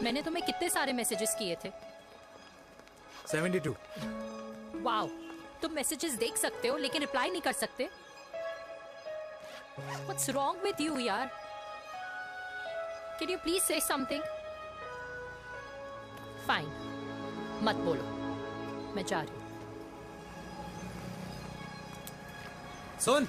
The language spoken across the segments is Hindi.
मैंने तुम्हें कितने सारे मैसेजेस किए थे? 72। वाओ, तुम मैसेजेस देख सकते हो लेकिन रिप्लाई नहीं कर सकते? What's wrong with you, यार? Can you please say something? Fine, मत बोलो, मैं जा रही हूँ। सुन,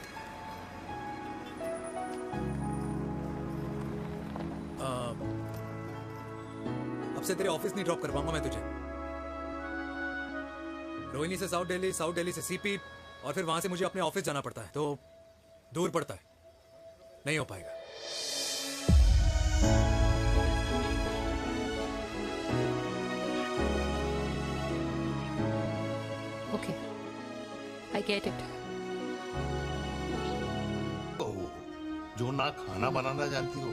अब से तेरे ऑफिस नहीं ड्रॉप कर पाऊंगा मैं तुझे। रोहिणी से साउथ दिल्ली से सीपी, और फिर वहां से मुझे अपने ऑफिस जाना पड़ता है, तो दूर पड़ता है, नहीं हो पाएगा। Okay, I get it. जो ना खाना बनाना जानती हो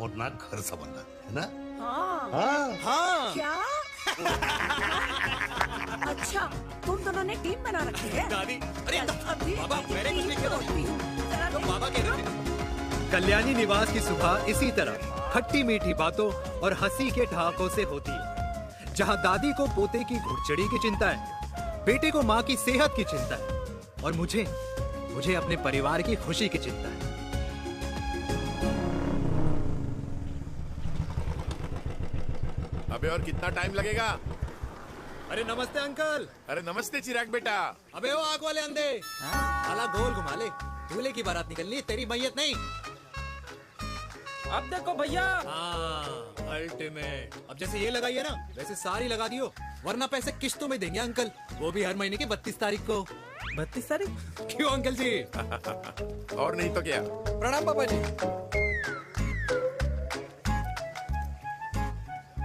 और ना घर संभालना, है ना? हाँ। हाँ हाँ। क्या? अच्छा, तुम दोनों ने टीम बना रखी है? दादी, अरे अभी बाबा, मैंने कुछ नहीं किया। होती हूँ। जरा तो बाबा कह रहे थे। कल्याणी निवास की सुबह इसी तरह खट्टी मीठी बातों और हंसी के ठहाकों से होती है, जहां दादी को पोते की घुड़चड़ी की चिंता है, बेटे को माँ की सेहत की चिंता है, और मुझे अपने परिवार की खुशी की चिंता है। अबे और कितना टाइम लगेगा? अरे नमस्ते अंकल। अरे नमस्ते चिराग बेटा। अबे वो आग वाले अंधे, साला गोल घुमा ले, दूल्हे की बारात निकलनी, तेरी मैयत नहीं। अब देखो भैया। हाँ, अल्टीमेट। अब जैसे ये लगाई है ना, वैसे सारी लगा दियो, वरना पैसे किश्तों में देंगे अंकल, वो भी हर महीने की 32 तारीख को। 32 तारीख? क्यों अंकल जी? और नहीं तो क्या। प्रणाम पापा जी।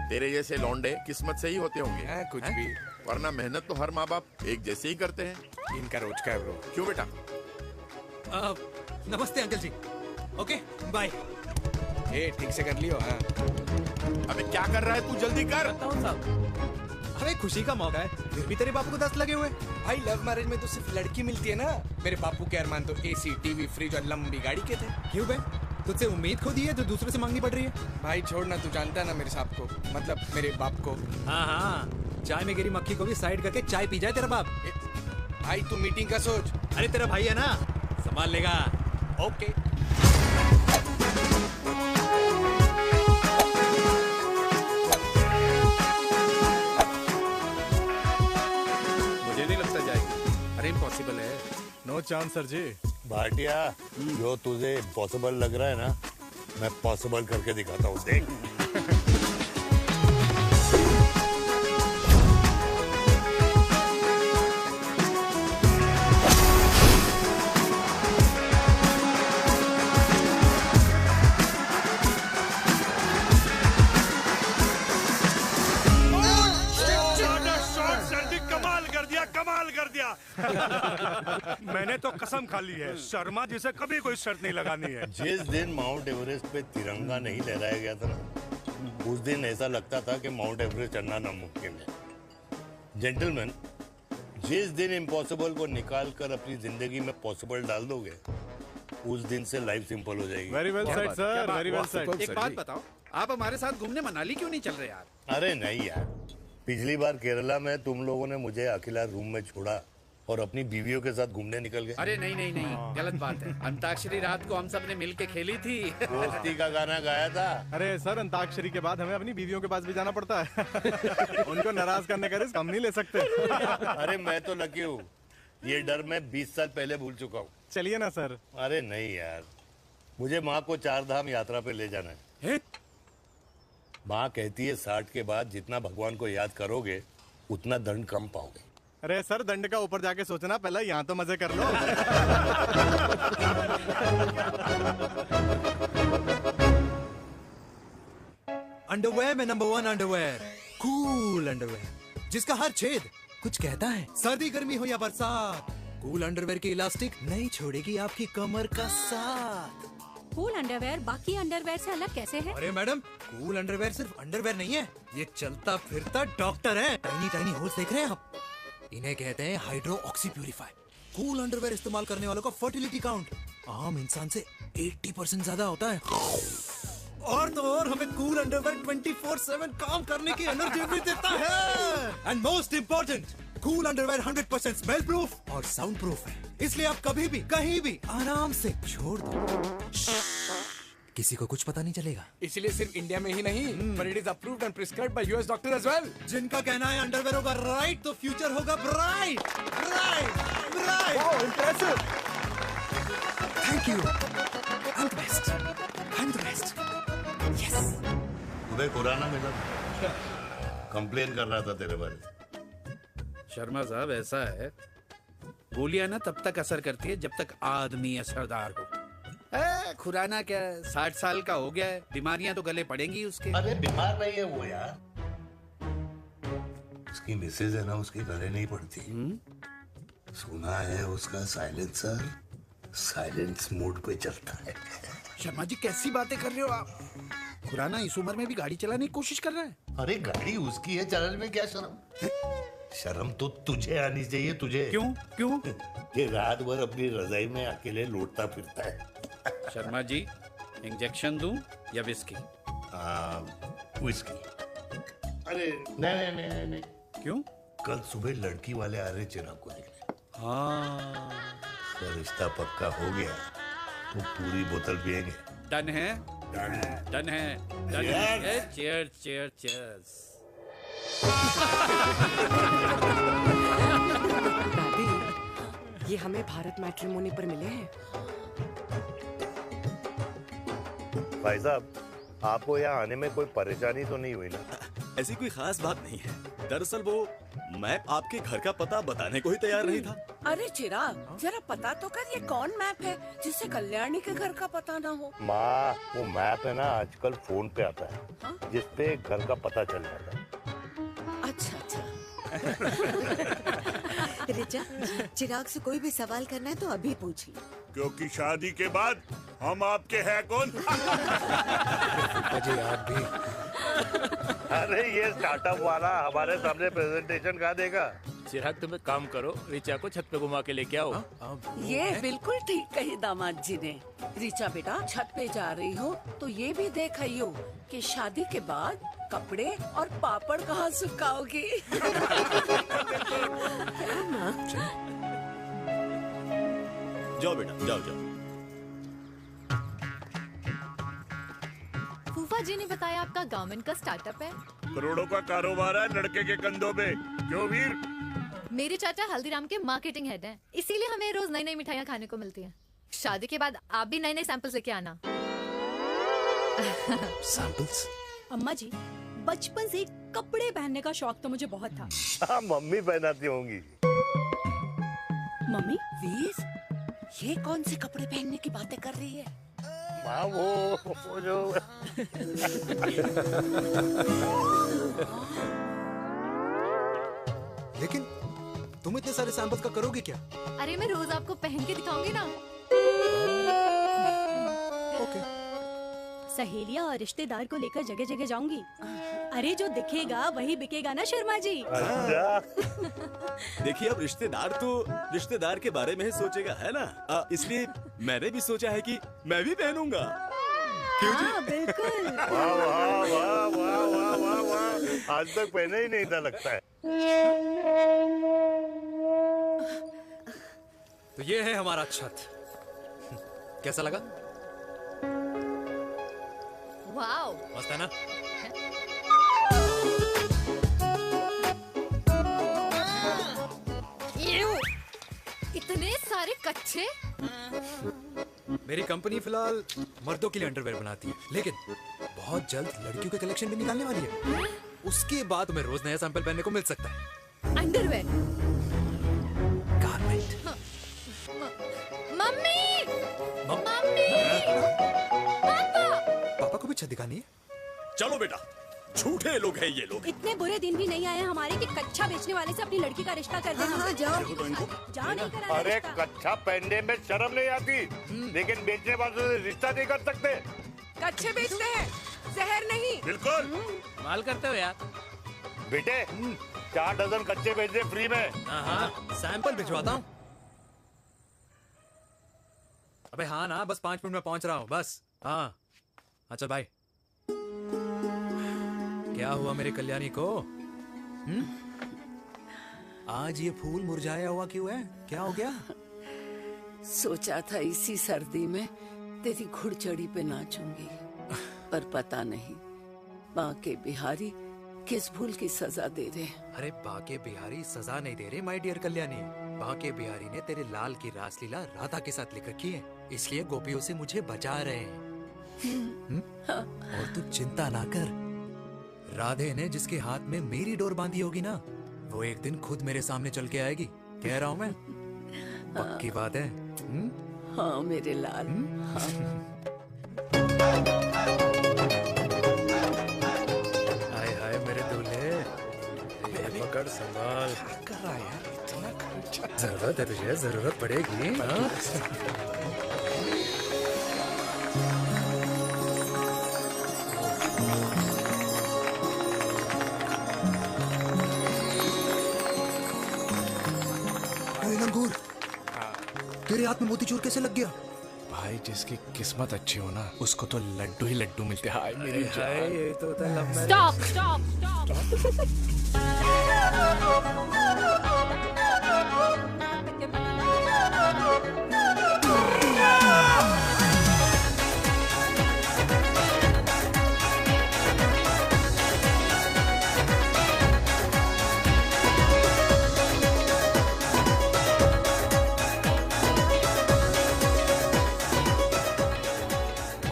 तेरे जैसे लौंडे किस्मत से ही होते होंगे। कुछ भी, वरना मेहनत तो हर माँ बाप एक जैसे ही करते हैं। इनका रोज का है ब्रो। क्यों बेटा? नमस्ते अंकल जी। Okay bye. ए ठीक से कर लियो। हाँ। अबे क्या कर रहा है तू, जल्दी कर। अरे खुशी का मौका है, फिर भी तेरे बापू को 10 लगे हुए। भाई लव मैरिज में तो सिर्फ लड़की मिलती है ना। मेरे बापू के अरमान तो एसी, टीवी, फ्रिज और लंबी गाड़ी के थे। क्यों बे, तुझसे उम्मीद खो दी है जो दूसरे से मांगनी पड़ रही है? भाई छोड़ना, तू जानता है ना मेरे साहब को, मतलब मेरे बाप को। हाँ हाँ, चाय में गिरी मक्खी को भी साइड करके चाय पी जाए तेरा बाप। भाई तू मीटिंग का सोच। अरे तेरा भाई है ना, संभाल लेगा। ओके। मुझे नहीं लगता जाएगी। अरे इम्पॉसिबल है। नो चांस सर जी। भाटिया, जो तुझे इम्पॉसिबल लग रहा है ना, मैं पॉसिबल करके दिखाता हूँ, देख। मैंने तो कसम खा ली है, शर्मा जी से कभी कोई शर्त नहीं लगानी है। जिस दिन माउंट एवरेस्ट पे तिरंगा नहीं लहराया गया था ना, उस दिन ऐसा लगता था कि माउंट एवरेस्ट चढ़ना नामुमकिन है। जेंटलमैन, जिस दिन इम्पॉसिबल को निकाल कर अपनी जिंदगी में पॉसिबल डाल दोगे, उस दिन से लाइफ सिंपल हो जाएगी। Very well said sir, very well said. एक बात बताओ, आप हमारे साथ घूमने मनाली क्यों नहीं चल रहे यार? अरे नहीं यार, पिछली बार केरला में तुम लोगों ने मुझे अकेला रूम में छोड़ा और अपनी बीवियों के साथ घूमने निकल गए। अरे नहीं नहीं नहीं, गलत बात है। अंताक्षरी रात को हम सब ने मिल के खेली थी। दोस्ती का गाना गाया था। अरे सर, अंताक्षरी के बाद हमें अपनी बीवियों के पास भी जाना पड़ता है। उनको नाराज करने का रिस्क हम नहीं ले सकते। अरे मैं तो लकी हूँ, ये डर मैं 20 साल पहले भूल चुका हूँ। चलिए ना सर। अरे नहीं यार, मुझे माँ को 4 धाम यात्रा पे ले जाना है। माँ कहती है 60 के बाद जितना भगवान को याद करोगे उतना दंड कम पाओगे। अरे सर, दंड का ऊपर जाके सोचना, पहले यहाँ तो मजे कर लो। अंडरवेयर में नंबर 1 अंडरवेयर, कूल अंडरवेयर, जिसका हर छेद कुछ कहता है। सर्दी गर्मी हो या बरसात, कूल अंडरवेयर की इलास्टिक नहीं छोड़ेगी आपकी कमर का साथ। कूल अंडरवेयर बाकी अंडरवेयर से अलग कैसे है? अरे मैडम, कूल अंडरवेयर सिर्फ अंडरवेयर नहीं है, ये चलता फिरता डॉक्टर है। टाइनी टाइनी होल्स देख रहे हैं आप? इन्हें कहते हैं hydro oxy purify. Cool underwear इस्तेमाल करने वालों का फर्टिलिटी काउंट आम इंसान से 80% ज्यादा होता है। और तो और हमें कूल अंडरवेयर 24/7 काम करने की एनर्जी भी देता है। And most important, cool underwear 100% smell proof और साउंड प्रूफ है, इसलिए आप कभी भी कहीं भी आराम से छोड़ दो, किसी को कुछ पता नहीं चलेगा। इसलिए सिर्फ इंडिया में ही नहीं, but it is approved and prescribed by US doctor as well. जिनका कहना है अंडरवेयर होगा राइट तो फ्यूचर होगा bright. Right right. Wow, impressive. Thank you. I'm the best. I'm the best. Yes. तुम्हें खुराना मिला, कंप्लेन कर रहा था तेरे बारे। शर्मा साहब ऐसा है, गोलियां ना तब तक असर करती है जब तक आदमी असरदार हो। खुराना क्या 60 साल का हो गया है, बीमारियां तो गले पड़ेंगी उसके। अरे बीमार नहीं है वो यार, उसकी मिसेज है ना, उसकी गले नहीं पड़ती। सुना है उसका साइलेंसर साइलेंस मोड पे चलता है। शर्मा जी कैसी बातें कर रहे हो आप? खुराना इस उम्र में भी गाड़ी चलाने की कोशिश कर रहा है। अरे गाड़ी उसकी है, चलाने में क्या शर्म? शर्म तो तुझे आनी चाहिए, तुझे। क्यों क्यों? ये रात भर अपनी रजाई में अकेले लौटता फिरता है। शर्मा जी इंजेक्शन दूं या विस्की? विस्की। अरे नहीं नहीं नहीं नहीं। क्यों? कल सुबह लड़की वाले आ रहे चिराग को देखने। हाँ तो रिश्ता पक्का हो गया तो पूरी बोतल पिएंगे। डन है, डन है, डन है। Cheers cheers cheers. दादी, ये हमें भारत मैट्रिमोनी पर मिले हैं। भाई साहब, आपको यहाँ आने में कोई परेशानी तो नहीं हुई ना? ऐसी कोई खास बात नहीं है। दरअसल वो मैप आपके घर का पता बताने को ही तैयार नहीं था। अरे चिराग, जरा पता तो कर, ये कौन मैप है जिससे कल्याणी के घर का पता ना हो? माँ, वो मैप है ना आजकल फोन पे आता है, जिसपे घर का पता चल जाता है। अच्छा अच्छा। रिचा, चिराग से कोई भी सवाल करना है तो अभी पूछिए, क्योंकि शादी के बाद हम आपके हैं कौन? अजय आप भी। अरे ये स्टार्टअप वाला हमारे सामने प्रेजेंटेशन कहाँ देगा? चिराग तुम एक काम करो, रिचा को छत पे घुमा के लेके आओ। ये बिल्कुल ठीक कही दामाद जी ने। रिचा बेटा, छत पे जा रही हो तो ये भी देख आइयो कि शादी के बाद कपड़े और पापड़ कहाँ सुखाओगी। जाओ बेटा, जाओ जाओ। फूफा जी ने बताया आपका गवर्नमेंट का स्टार्टअप है। करोड़ों का कारोबार है लड़के के कंधों पे। क्यों वीर? मेरे चाचा हल्दीराम के मार्केटिंग हेड हैं, इसीलिए हमें रोज नई नई मिठाइयाँ खाने को मिलती हैं। शादी के बाद आप भी नए नए सैंपल्स लेके आना। सैंपल्स? अम्मा जी, बचपन से कपड़े पहनने का शौक तो मुझे बहुत था। हाँ, मम्मी पहनाती होंगी। मम्मी? वीर, ये कौन से कपड़े पहनने की बातें कर रही है? माँ वो जो लेकिन तुम इतने सारे सैंपल्स का करोगे क्या? अरे मैं रोज आपको पहन के दिखाऊंगी ना। सहेलियां और रिश्तेदार को लेकर जगह जगह जाऊंगी। अरे जो दिखेगा वही बिकेगा ना शर्मा जी। देखिए, अब रिश्तेदार तो रिश्तेदार के बारे में ही सोचेगा, है ना? इसलिए मैंने भी सोचा है कि मैं भी पहनूंगा। हाँ, बिल्कुल। वाह वाह वाह वाह वाह वाह वाह, आज तक पहने ही नहीं था लगता है। तो ये है हमारा छत, कैसा लगा? वाओ, मस्त है ना? इतने सारे कच्चे। मेरी कंपनी फिलहाल मर्दों के लिए अंडरवेयर बनाती है, लेकिन बहुत जल्द लड़कियों के कलेक्शन भी निकालने वाली है। उसके बाद तुम्हें रोज नया सैंपल पहनने को मिल सकता है। अंडरवेयर? गारमेंट। मम्मी, मम्मी, पापा को भी छत दिखानी है। चलो बेटा, झूठे लोग हैं ये लोग। इतने बुरे दिन भी नहीं आए हमारे कि कच्चा बेचने वाले से अपनी लड़की का रिश्ता कर देना। हाँ, जाओ। जाओ, नहीं करा अरे रिश्ता। कच्चा पहनने में शर्म नहीं आती, लेकिन बेचने वालों से रिश्ता नहीं कर सकते। कच्चे बेचते हैं, जहर नहीं। बिल्कुल माल करते हो यार। बेटे, 4 डजन कच्चे बेच दे फ्री में। हाँ, सैंपल भिजवाता हूँ। अबे हाँ ना, बस 5 मिनट में पहुंच रहा हूँ बस। हाँ, अच्छा बाय। क्या हुआ मेरे कल्याणी को? आज ये फूल मुरझाया हुआ क्यों है? क्या हो गया? सोचा था इसी सर्दी में तेरी घुड़चड़ी पे नाचूंगी, पर पता नहीं बांके बिहारी किस भूल की सजा दे रहे। अरे बांके बिहारी सजा नहीं दे रहे माय डियर कल्याणी। बांके बिहारी ने तेरे लाल की रासलीला राधा के साथ लिख रखी है, इसलिए गोपियों से मुझे बचा रहे हैं। और तू चिंता ना कर, राधे ने जिसके हाथ में मेरी डोर बांधी होगी ना, वो एक दिन खुद मेरे सामने चल के आएगी। कह रहा हूँ मैं, पक्की बात है। हाँ मेरे लाल। हाय हाय मेरे दूल्हे, ये पकड़ संभाल। कर रहा है यार, इतना खर्चा। जरूरत है तुझे, जरूरत पड़ेगी। हाँ? लंगूर, तेरे हाथ में मोतीचूर कैसे लग गया? भाई जिसकी किस्मत अच्छी हो ना, उसको तो लड्डू ही लड्डू मिलते हैं। हाय मेरी हाय, जान। ये तो होता है love marriage. Stop stop stop.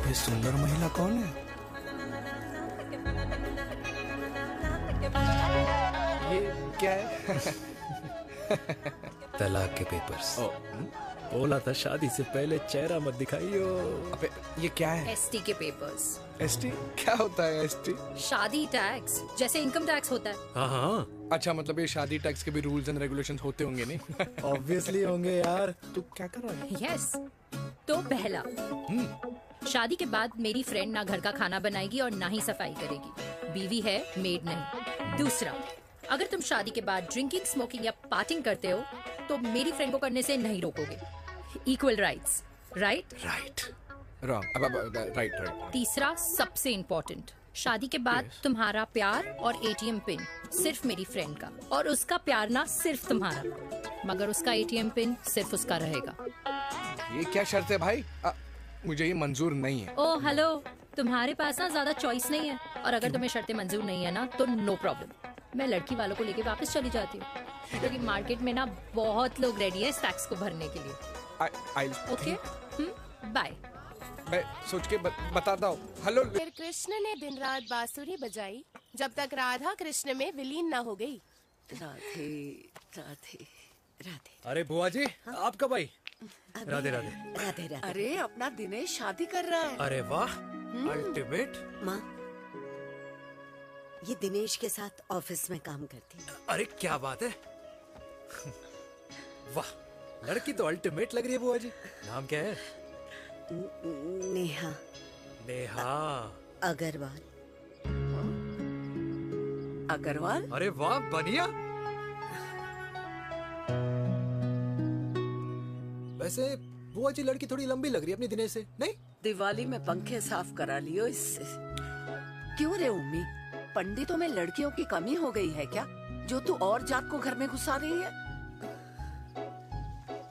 ये सुंदर महिला कौन है? ये क्या है? तलाक के पेपर्स। बोला था शादी से पहले चेहरा मत दिखाइयो। अबे ये क्या है? एसटी के पेपर्स। एसटी क्या होता है? एसटी शादी टैक्स, जैसे इनकम टैक्स होता है। हाँ हाँ, अच्छा, मतलब ये शादी टैक्स के भी रूल्स एंड रेगुलेशंस होते होंगे नहीं? ऑब्वियसली होंगे यार। तू क्या कर रहा है? यस। तो पहला, शादी के बाद मेरी फ्रेंड ना घर का खाना बनाएगी और ना ही सफाई करेगी। बीवी है, मेड नहीं। दूसरा, अगर तुम शादी के बाद ड्रिंकिंग, स्मोकिंग या पार्टिंग करते हो तो मेरी फ्रेंड को करने से नहीं रोकोगे। Equal rights, right? Right. Wrong. Right right. तीसरा, सबसे इम्पोर्टेंट, शादी के बाद तुम्हारा प्यार और एटीएम पिन सिर्फ मेरी फ्रेंड का, और उसका प्यार ना सिर्फ तुम्हारा, मगर उसका एटीएम पिन सिर्फ उसका रहेगा। ये क्या शर्त है भाई? मुझे ये मंजूर नहीं है। ओ हेलो, तुम्हारे पास ना ज्यादा चॉइस नहीं है, और अगर तुम्हें शर्तें मंजूर नहीं है ना तो नो प्रॉब्लम, मैं लड़की वालों को लेके वापस चली जाती हूँ, क्योंकि मार्केट में ना बहुत लोग रेडी है इस टैक्स को भरने के लिए। Okay, bye. मैं सोच के बताता हूँ। हेलो। फिर कृष्ण ने दिन रात बांसुरी बजाई जब तक राधा कृष्ण में विलीन न हो गई। राधे राधे राधे। अरे बुआ जी, आप कब आई? राधे राधे। राधे राधे। अरे अपना दिनेश शादी कर रहा है। अरे वाह, अल्टीमेट। माँ, ये दिनेश के साथ ऑफिस में काम करती है। अरे क्या बात है, वाह, लड़की तो अल्टीमेट लग रही है बुआ जी। नाम क्या है? नेहा। नेहा अग्रवाल। अग्रवाल? अरे वाह, बढ़िया। वैसे बुआ जी लड़की थोड़ी लंबी लग रही है अपनी दिनेश से, नहीं? दिवाली में पंखे साफ करा लियो इससे। क्यों रे उम्मी, पंडितों में लड़कियों की कमी हो गई है क्या, जो तू और जात को घर में घुसा रही है?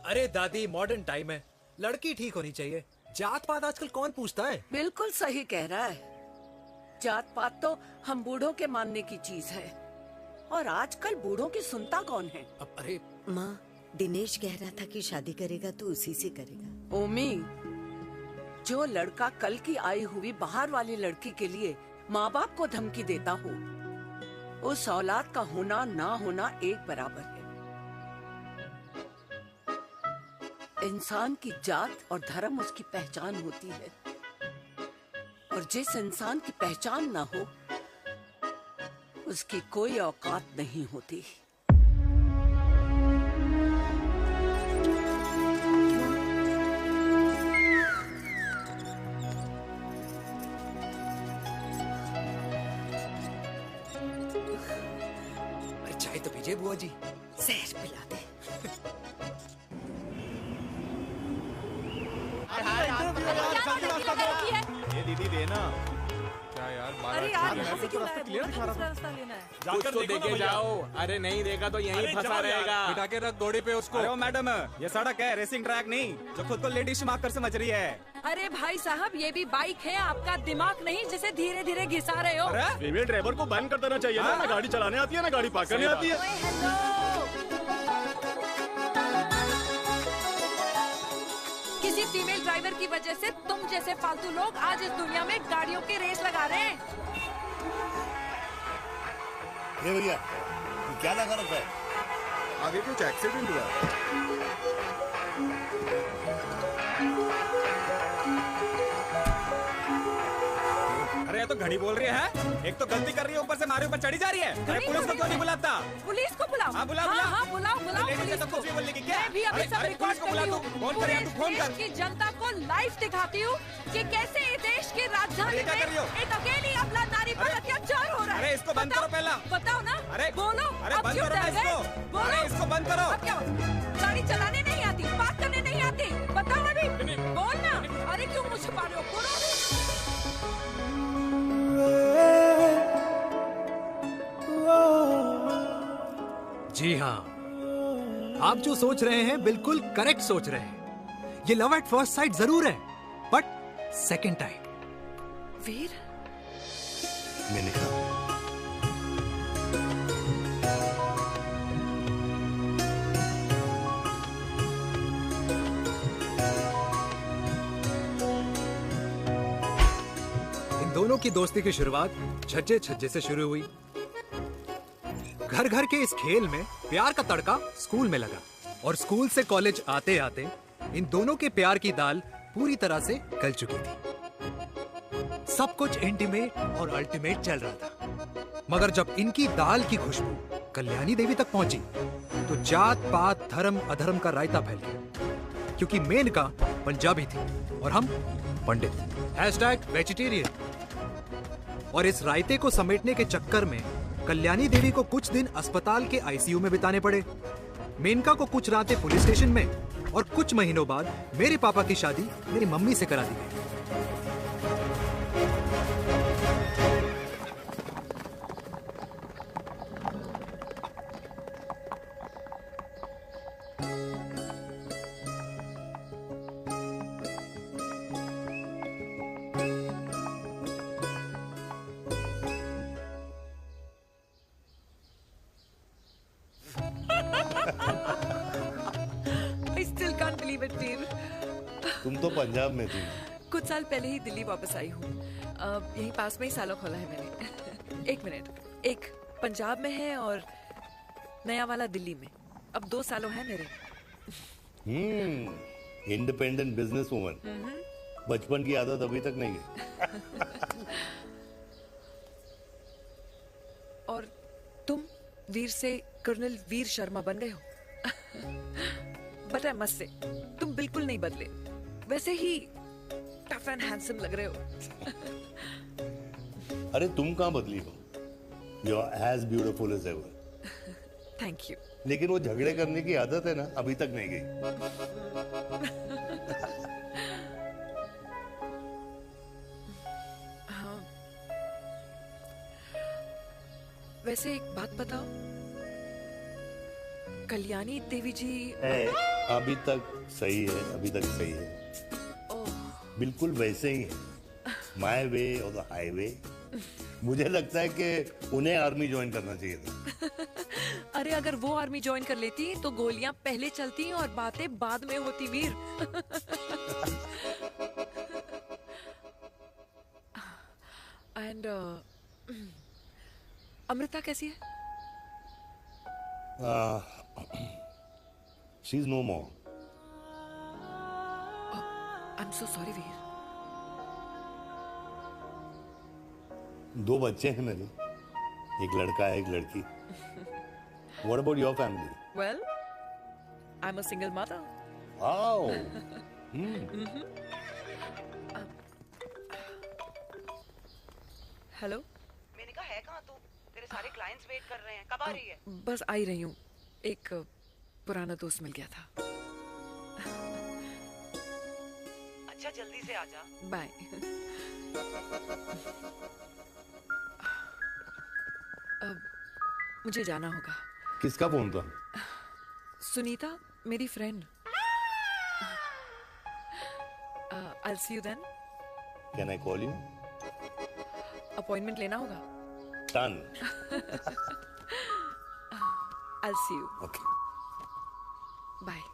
अरे दादी, मॉडर्न टाइम है, लड़की ठीक होनी चाहिए। जात पात आजकल कौन पूछता है? बिल्कुल सही कह रहा है। जात पात तो हम बूढ़ों के मानने की चीज है, और आजकल बूढ़ों की सुनता कौन है? अरे माँ, दिनेश कह रहा था कि शादी करेगा तो उसी से करेगा। ओमी, जो लड़का कल की आई हुई बाहर वाली लड़की के लिए माँ बाप को धमकी देता हो, उस औलाद का होना ना होना एक बराबर है। इंसान की जात और धर्म उसकी पहचान होती है, और जिस इंसान की पहचान ना हो उसकी कोई औकात नहीं होती। अरे चाय तो पीजिए बुआ जी। जहर पिला दे। ये दीदी देना। क्या यार, अरे यार यहाँ से क्यों लाया? क्लियर दिखा रहा था। रास्ता लेना है। कुछ तो देखे जाओ। अरे नहीं देखा तो यहीं फंसा रहेगा। बिठा के रख घोड़ी पे उसको। अरे मैडम, ये सड़क है, रेसिंग ट्रैक नहीं जो खुद को लेडी स्मार्ट कर समझ रही है। अरे भाई साहब, ये भी बाइक है, आपका दिमाग नहीं जिसे धीरे धीरे घिसा रहे हो। फीमेल ड्राइवर को बैन कर देना चाहिए ना गाड़ी चलाने आती है ना गाड़ी पार्क करने आती है। किसी फीमेल ड्राइवर की वजह से तुम जैसे फालतू लोग आज इस दुनिया में गाड़ियों की रेस लगा रहे हैं। ये भैया ये क्या लगा रखा है? आगे कुछ एक्सीडेंट हुआ। अरे ये तो घड़ी बोल रही है। एक तो गलती कर रही है, ऊपर से हमारे ऊपर चढ़ी जा रही है। अरे पुलिस को क्यों नहीं बुलाता? पुलिस को बुलाओ। हाँ बुलाओ हाँ बुलाओ बुलाओ पुलिस तो को। कुछ भी बोलने की क्या? मैं भी अभी सब रिकॉर्ड कर रही हूँ। फोन कर तू, फोन कर। देश की जनता को लाइव दिखाती हूँ कि कैसे ये देश की राजधानी ये क्या कर रही हो? में एक अकेली अबला नारी पर अत्याचार हो रहा है। अरे इसको बंद करो पहला। बताओ ना। अरे बोलो। अरे अब बंद क्यों करो डर ना गए? इसको। बोलो। अरे इसको बंद करो। अब क्या गाड़ी चलाने नहीं आती, पार्क करने नहीं आती? बताओ अभी। बोल ना। अरे क्यों मुझे छुपा रहे हो? बोलो। जी हाँ, आप जो सोच रहे हैं बिल्कुल करेक्ट सोच रहे हैं। ये लव एट फर्स्ट साइट जरूर है, बट सेकंड टाइम। वीर, मैंने कहा इन दोनों की दोस्ती की शुरुआत छज्जे छज्जे से शुरू हुई। घर घर के इस खेल में प्यार का तड़का स्कूल में लगा और स्कूल से कॉलेज आते आते इन दोनों के प्यार की दाल पूरी तरह से गल चुकी थी। सब कुछ इंटीमेट और अल्टीमेट चल रहा था, मगर जब इनकी दाल की खुशबू कल्याणी देवी तक पहुंची तो जात पात धर्म अधर्म का रायता फैल गया, क्योंकि मेनका पंजाबी थी और हम पंडित। #वेजिटेरियन। और इस रायते को समेटने के चक्कर में कल्याणी देवी को कुछ दिन अस्पताल के आईसीयू में बिताने पड़े, मेनका को कुछ रातें पुलिस स्टेशन में, और कुछ महीनों बाद मेरे पापा की शादी मेरी मम्मी से करा दी गई। I still can't believe it, वीर। तुम तो पंजाब में थी। कुछ साल पहले ही दिल्ली वापस आई हूँ। यहीं पास में ही सालों खोला है मैंने। एक मिनट, एक पंजाब में है और नया वाला दिल्ली में। अब 2 सालों है मेरे। Independent business woman. बचपन की आदत अभी तक नहीं है। और तुम वीर से कर्नल वीर शर्मा बन गए हो। बट आई मस्ट से, तुम बिल्कुल नहीं बदले, वैसे ही टफ एंड हैंडसम लग रहे हो। अरे तुम कहाँ बदली हो? You are as beautiful as ever. Thank you. लेकिन वो झगड़े करने की आदत है ना, अभी तक नहीं गई। हाँ। वैसे एक बात बताओ, कल्याणी देवी जी अभी तक सही है, अभी तक सही है। बिल्कुल वैसे ही है, माय वे और द हाईवे। मुझे लगता है कि उन्हें आर्मी ज्वाइन करना चाहिए था। अरे अगर वो आर्मी ज्वाइन कर लेती तो गोलियां पहले चलती और बातें बाद में होती, वीर। एंड अमृता कैसी है? She is no more. I am so sorry Veer. 2 बच्चे हैं मेरे, एक लड़का है, एक लड़की। What about your family? Well, I'm a single mother. Wow. Hello. मैंने कहा है कहाँ तू? तेरे सारे क्लाइंट्स वेट कर रहे हैं, कब आ रही है? बस आ ही रही हूँ, एक पुराना दोस्त मिल गया था। अच्छा जल्दी से आ जा। बाय। मुझे जाना होगा। किसका फोन था? सुनीता, मेरी friend. I'll see you then. Can I call you? Appointment लेना होगा। Done. I'll see you. Okay. Bye.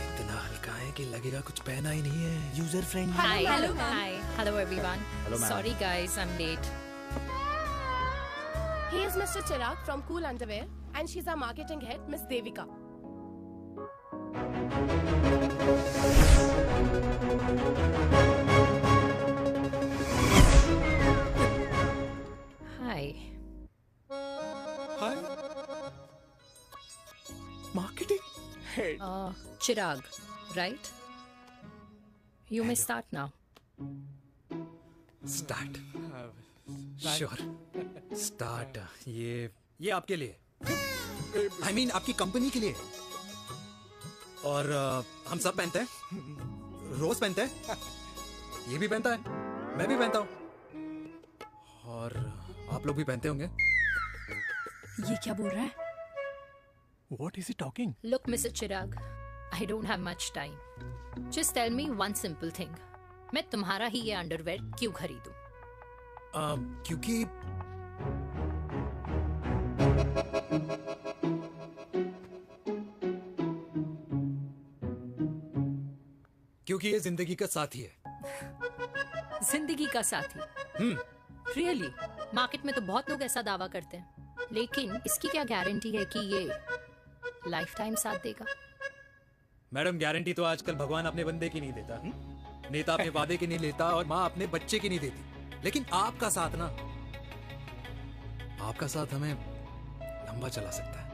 इतना हल्का है कि लगेगा कुछ पहना ही नहीं है। User friendly. Hello everyone. Hello, ma'am. Sorry guys, I'm late. He is Mr. Chirag from Cool Underwear and she's our marketing head, Miss Devika. Hi. Hi. Marketing head. Chirag, right? You may start now. Start. Sure. Start. ये आपके लिए। I mean आपकी कंपनी के लिए। और हम सब पहनते हैं। रोज पहनते हैं। ये भी पहनता है। मैं भी पहनता हूँ। और आप लोग भी पहनते होंगे। ये क्या बोल रहा है? What is he talking? Look, Mr. Chirag, I don't have much time. Just tell me one simple thing. मैं तुम्हारा ही ये अंडरवेयर क्यों खरीदूं? क्योंकि ये जिंदगी का साथी है। जिंदगी का साथी? रियली? मार्केट में तो बहुत लोग ऐसा दावा करते हैं, लेकिन इसकी क्या गारंटी है कि ये लाइफ टाइम साथ देगा? मैडम, गारंटी तो आजकल भगवान अपने बंदे की नहीं देता। नेता अपने वादे की नहीं लेता और माँ अपने बच्चे की नहीं देती। लेकिन आपका साथ ना, आपका साथ हमें लंबा चला सकता है।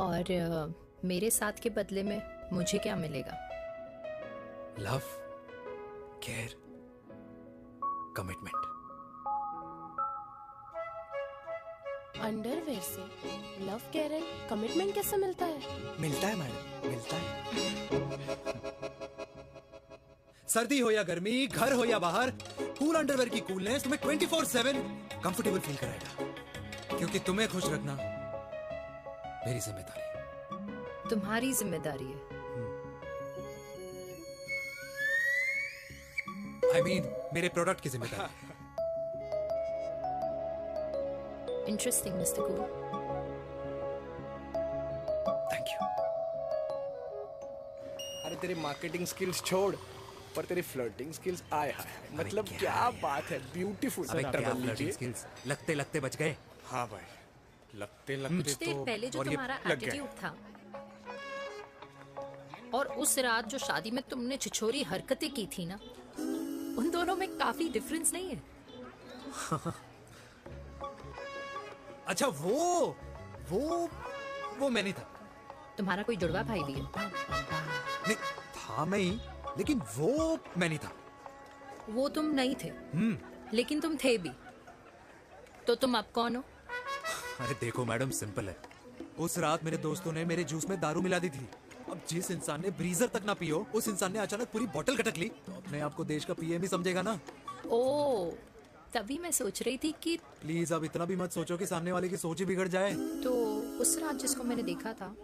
और मेरे साथ के बदले में मुझे क्या मिलेगा? Love, care, commitment. अंडरवेयर से लव, केयर एंड कमिटमेंट कैसे मिलता है? मिलता है मैडम, मिलता है। सर्दी हो या गर्मी, घर हो या बाहर, कूल अंडरवेयर की कूलनेस तुम्हें 24/7 कंफर्टेबल फील कराएगा। क्योंकि तुम्हें खुश रखना मेरी जिम्मेदारी है। तुम्हारी जिम्मेदारी है? I mean, मेरे प्रोडक्ट की जिम्मेदारी है। Interesting, Mr. Cool. Thank you. अरे तेरी मार्केटिंग स्किल्स छोड़, पर तेरी फ्लर्टिंग स्किल्स आए हाय, मतलब क्या बात है, ब्यूटीफुल। स्किल्स लगते लगते बच गए। हाँ भाई, लगते लगते कुछ देर पहले जो तुम्हारा एटीट्यूड था और उस रात जो शादी में तुमने छिछोरी हरकतें की थी ना, उन दोनों में काफी डिफरेंस नहीं है? अच्छा, वो मैं नहीं था। तुम्हारा कोई जुड़वा भाई भी है? नहीं था मैं ही, लेकिन वो मैं नहीं था। वो तुम नहीं थे, लेकिन तुम थे भी। तो तुम अब कौन हो? अरे देखो मैडम, सिंपल है। उस रात मेरे दोस्तों ने मेरे जूस में दारू मिला दी थी। अब जिस इंसान ने ब्रीजर तक ना पियो, उस इंसान ने अचानक पूरी बोतल खटक ली, तो अपने आप को देश का पीएम ही समझेगा ना। ओ, तभी मैं सोच रही थी कि प्लीज अब इतना भी मत सोचो कि सामने वाले की सोच ही बिगड़ जाए। तो उस रात जिसको मैंने देखा था,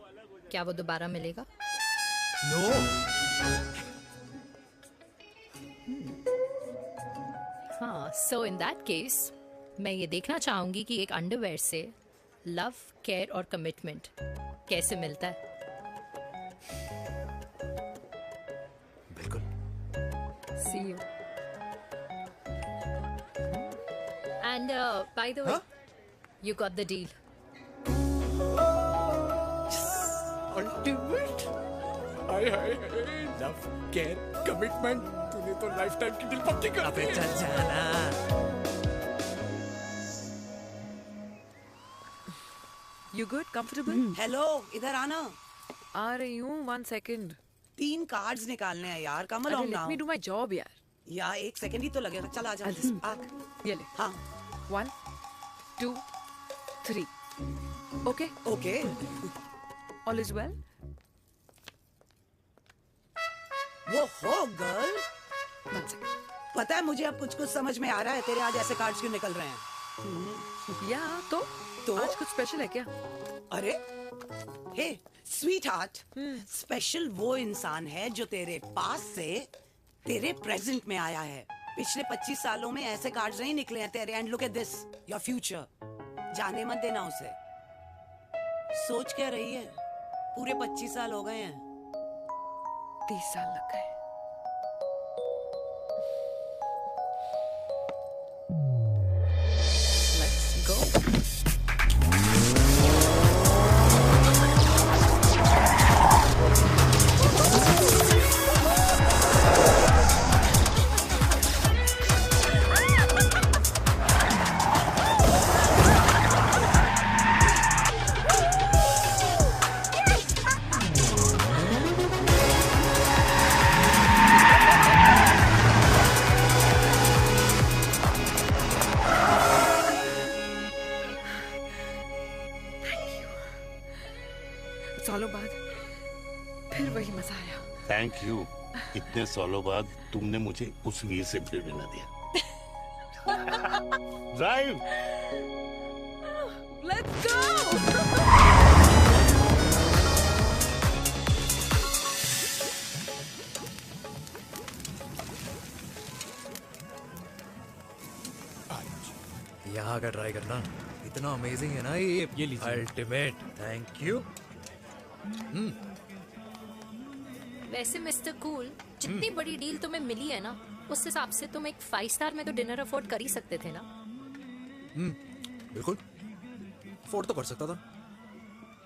क्या वो दोबारा मिलेगा? नो। हाँ, सो इन दैट केस मैं ये देखना चाहूंगी कि एक अंडरवेयर से लव, केयर और कमिटमेंट कैसे मिलता है। बिल्कुल। See you. And by the way, you got the deal. Ultimate. Hi hi, love, care, commitment, तूने तो लाइफ टाइम की डील पक्की कर दी। चल जाना। You good? Comfortable? हेलो, इधर आना। आ रही हूँ, 1 second. 3 कार्ड्स निकालने हैं यार, कमल अरे let me do my job यार। यार 1 सेकंड ही तो लगेगा, चल आ जा। ये ले। हाँ। 1, 2, 3. Okay? Okay. All is well? वो हो गर्ल, पता है मुझे अब कुछ समझ में आ रहा है तेरे आज ऐसे कार्ड्स क्यों निकल रहे हैं। या तो आज कुछ स्पेशल है क्या? अरे हे स्वीट हार्ट, स्पेशल वो इंसान है जो तेरे पास से तेरे प्रेजेंट में आया है। पिछले 25 सालों में ऐसे कार्ड्स नहीं निकले हैं तेरे। And look at this, your future. जाने मत देना उसे। सोच क्या रही है, पूरे 25 साल हो गए हैं। 30 साल लग गए। Let's go. सालों बाद फिर वही मजा आया। Thank you. इतने सालों बाद तुमने मुझे उस वीर से फिर मिला दिया। ड्राइव। Let's go. यहाँ का ट्राई करना, इतना अमेजिंग है ना ये लीजिए। अल्टीमेट। Thank you. वैसे मिस्टर कूल, जितनी बड़ी डील तुम्हें मिली है ना, उस हिसाब से तुम एक 5 स्टार में तो डिनर अफोर्ड कर ही सकते थे ना। बिल्कुल अफोर्ड तो कर सकता था,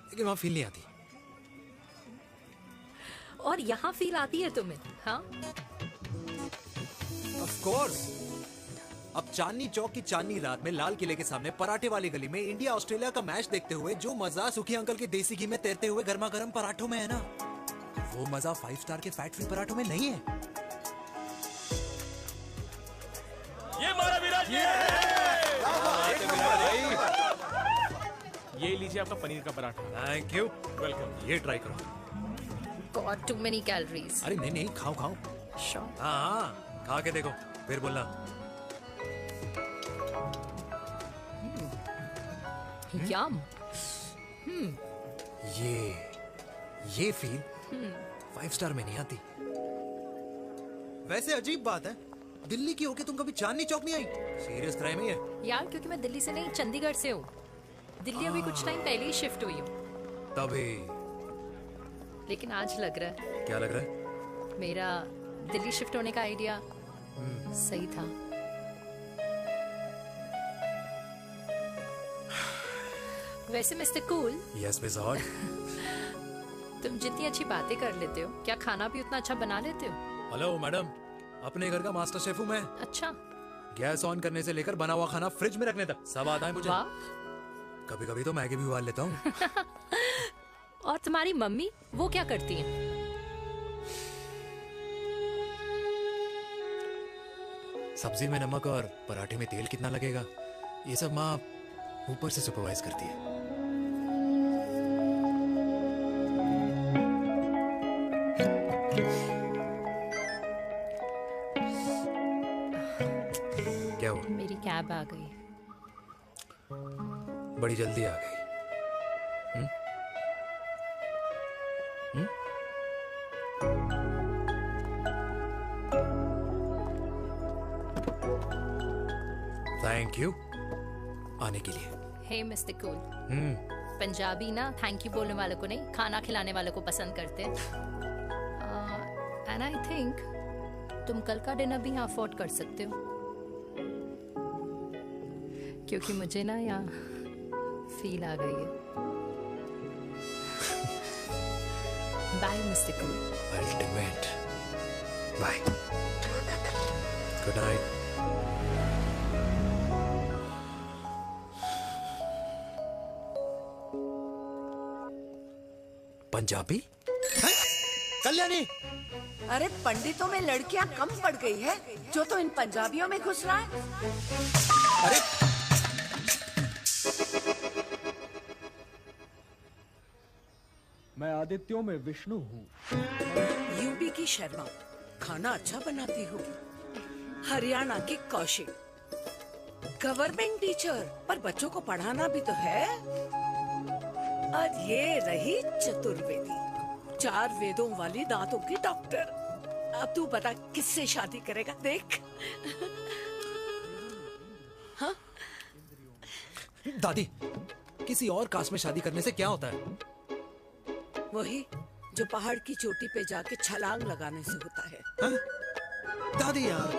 लेकिन वहां फील नहीं आती। और यहाँ फील आती है तुम्हें? हाँ, ऑफ कोर्स। अब चांदनी चौक की चांदनी रात में लाल किले के सामने पराठे वाली गली में इंडिया ऑस्ट्रेलिया का मैच देखते हुए जो मजा सुखी अंकल के देसी घी में तैरते हुए गर्मा गर्म पराठों में है ना, वो मजा 5 स्टार के फैट फ्री पराठों में नहीं है। ये मारा विराज। ये लीजिए आपका पनीर का पराठा। Thank you. वेलकम। ये ट्राई करो। God too many calories. अरे नहीं नहीं, खाओ खाओ। श्योर। हाँ, खा के देखो फिर बोलना। यम। ये फील 5 स्टार में नहीं आती। वैसे अजीब बात है, दिल्ली की होके तुम कभी चांदनी चौक नहीं आई? सीरियस क्राइम है ये। यार क्योंकि मैं दिल्ली से नहीं, चंडीगढ़ से हूँ। दिल्ली अभी कुछ टाइम पहले ही शिफ्ट हुई हूँ। तभी। लेकिन आज लग रहा है। क्या लग रहा है? मेरा दिल्ली शिफ्ट होने का आइडिया सही था। वैसे mister cool. Yes miss hot. तुम जितनी अच्छी बातें कर लेते हो, क्या खाना भी उतना अच्छा बना लेते हो? हेलो मैडम, अपने घर का मास्टर शेफ हूँ मैं। अच्छा। गैस ऑन करने से लेकर बना हुआ खाना फ्रिज में रखने तक सब आता है मुझे। वाह। कभी कभी तो मैगी भी उबाल लेता हूँ। और तुम्हारी मम्मी, वो क्या करती हैं? सब्जी में नमक और पराठे में तेल कितना लगेगा, ये सब माँ ऊपर से सुपरवाइज करती है। क्या हुआ? मेरी कैब आ गई। बड़ी जल्दी आ गई। थैंक यू आने के लिए। हे मिस्टर कूल, पंजाबी ना थैंक यू बोलने वालों को नहीं, खाना खिलाने वालों को पसंद करते हैं। एंड आई थिंक तुम कल का डिनर भी यहाँ अफोर्ड कर सकते हो, क्योंकि मुझे ना यहाँ फील आ गई है। Bye mister cool. Ultimate. Bye. Good night. Punjabi? Kalyani. अरे पंडितों में लड़कियां कम पड़ गई है जो तो इन पंजाबियों में घुस रहा है। अरे मैं आदित्यों में विष्णु हूँ। यूपी की शर्मा, खाना अच्छा बनाती हो। हरियाणा की कौशिक, गवर्नमेंट टीचर, पर बच्चों को पढ़ाना भी तो है। और ये रही चतुर्वेदी, 4 वेदों वाली दांतों की डॉक्टर। अब तू बता किससे शादी करेगा? देख। हाँ? दादी, किसी और कास्ट में शादी करने से क्या होता है? वही जो पहाड़ की चोटी पे जाके छलांग लगाने से होता है। हा? दादी यार,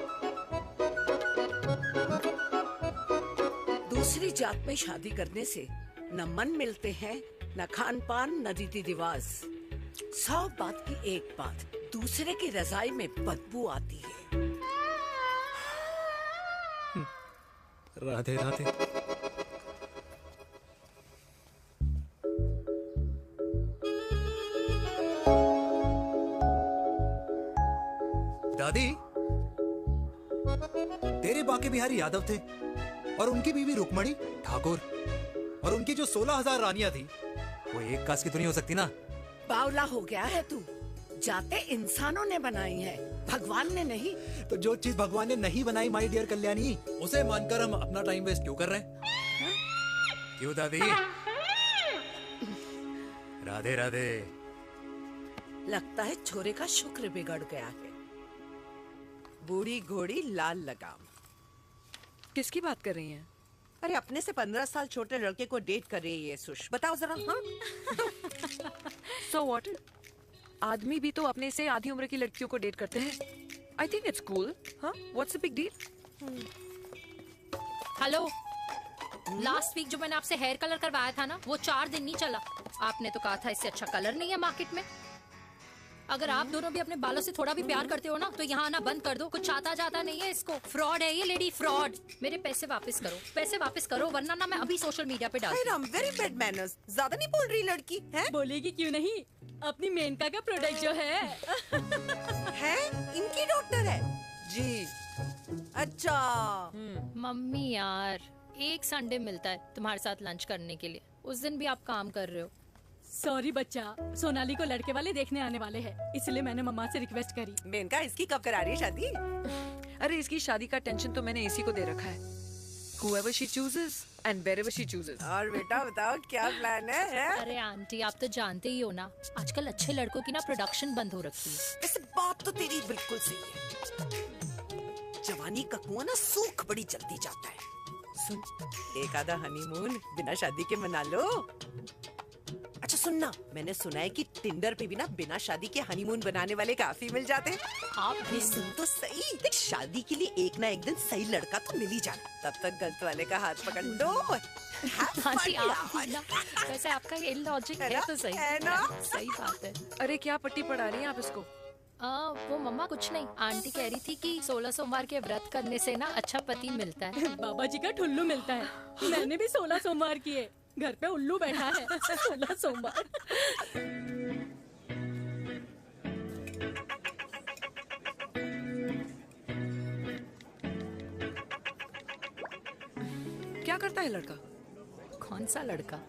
दूसरी जात में शादी करने से न मन मिलते हैं, न खान पान, न रीति रिवाज। 100 बात की एक बात, दूसरे की रजाई में बदबू आती है। राधे राधे। दादी, तेरे बाके बिहारी यादव थे और उनकी बीवी रुक्मणी ठाकुर, और उनकी जो 16,000 रानियां थी वो एक कास्ट की तो नहीं हो सकती ना? बावला हो गया है तू। जाते इंसानों ने बनाई है, भगवान ने नहीं। तो जो चीज भगवान ने नहीं बनाई माय डियर कल्याणी, उसे मानकर हम अपना टाइम वेस्ट क्यों कर रहे हैं? क्यों दादी? राधे राधे। लगता है छोरे का शुक्र बिगड़ गया है। बूढ़ी घोड़ी लाल लगाम। किसकी बात कर रही हैं? अरे अपने से 15 साल छोटे लड़के को डेट कर रही है सुश। बताओ जरा। हाँ? So what? आदमी भी तो अपने से आधी उम्र की लड़कियों को डेट करते हैं। I think it's cool. हाँ? What's the big deal? Hello, last week जो मैंने आपसे हेयर कलर करवाया था ना, वो 4 दिन नहीं चला। आपने तो कहा था इससे अच्छा कलर नहीं है मार्केट में। अगर आप दोनों भी अपने बालों से थोड़ा भी प्यार करते हो ना, तो यहाँ आना बंद कर दो। कुछ आता जाता नहीं है इसको। फ्रॉड है ये लेडी, फ्रॉड। मेरे पैसे वापस करो, पैसे वापस करो, वरना ना मैं अभी सोशल मीडिया पे डालती हूँ। Very bad manners. ज्यादा नहीं बोल रही लड़की है? बोलेगी क्यों नहीं? अपनी मेनका का प्रोडक्ट जो है इनकी डॉक्टर है जी। अच्छा। मम्मी यार, एक संडे मिलता है तुम्हारे साथ लंच करने के लिए, उस दिन भी आप काम कर रहे हो। सॉरी बच्चा, सोनाली को लड़के वाले देखने आने वाले हैं, इसलिए मैंने मम्मा से रिक्वेस्ट करी। मेनका, इसकी कब करा रही है शादी? अरे इसकी शादी का टेंशन तो मैंने इसी को दे रखा है। Whoever she chooses and wherever she chooses. और बेटा बताओ क्या प्लान है? अरे आंटी, आप तो जानते ही हो ना, आजकल अच्छे लड़कों की ना प्रोडक्शन बंद हो रखी है। वैसे बात तो तेरी बिल्कुल सही है। जवानी का कुआं ना सूख बड़ी जल्दी जाता है। सुन, एक आधा हनीमून बिना शादी के मना लो। अच्छा सुनना, मैंने सुना है कि टिंडर पे भी ना बिना शादी के हनीमून बनाने वाले काफी मिल जाते हैं। आप भी सुन तो सही, देख शादी के लिए एक ना एक दिन सही लड़का तो मिल ही जाना। तब तक गलत वाले का हाथ पकड़ लो। आंटी आप भी ना, वैसे आपका ये लॉजिक है तो सही है ना? सही बात है। अरे क्या पट्टी पढ़ा रही हैं आप इसको? वो मम्मा कुछ नहीं, आंटी कह रही थी कि 16 सोमवार के व्रत करने से ना अच्छा पति मिलता है। बाबा जी का ठुल्लू मिलता है। मैंने भी 16 सोमवार किए, घर पे उल्लू बैठा है। 16 सोमवार। क्या करता है लड़का? कौन सा लड़का?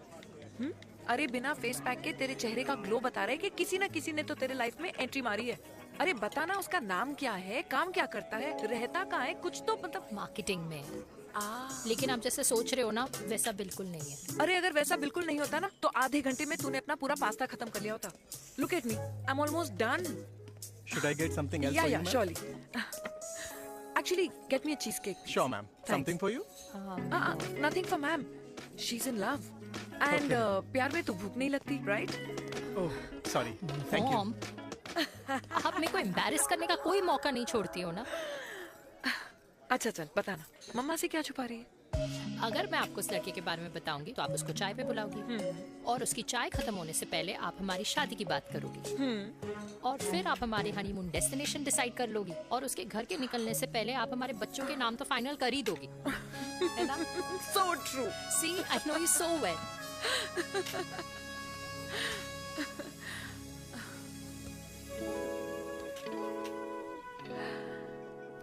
अरे बिना फेस पैक के तेरे चेहरे का ग्लो बता रहा है कि किसी ना किसी ने तो तेरे लाइफ में एंट्री मारी है। अरे बताना, उसका नाम क्या है, काम क्या करता है, रहता कहाँ है, कुछ तो मतलब। मार्केटिंग में। लेकिन आप जैसे सोच रहे हो ना, वैसा बिल्कुल नहीं है। अरे अगर वैसा बिल्कुल नहीं होता ना, तो आधे घंटे में तूने अपना पूरा पास्ता खत्म कर लिया होता। Look at me, I'm almost done. Should I get something else for you, ma'am? Surely. Actually, get me a cheesecake. Sure, ma'am. Something for you? Nothing for ma'am. She's in love. And प्यार में तो भूख नहीं लगती, right? Oh, sorry. Thank you. आप मेरे को एम्बैरेस करने का कोई मौका नहीं छोड़ती हो ना। अच्छा चल बताना, मम्मा से क्या छुपा रही है? अगर मैं आपको उस लड़के के बारे में बताऊंगी तो आप उसको चाय पे बुलाओगी, और उसकी चाय खत्म होने से पहले आप हमारी शादी की बात करोगी, और फिर आप हमारे हनीमून डेस्टिनेशन डिसाइड कर लोगी, और उसके घर के निकलने से पहले आप हमारे बच्चों के नाम तो फाइनल कर ही दोगी, है ना? So true. See, I know you so well.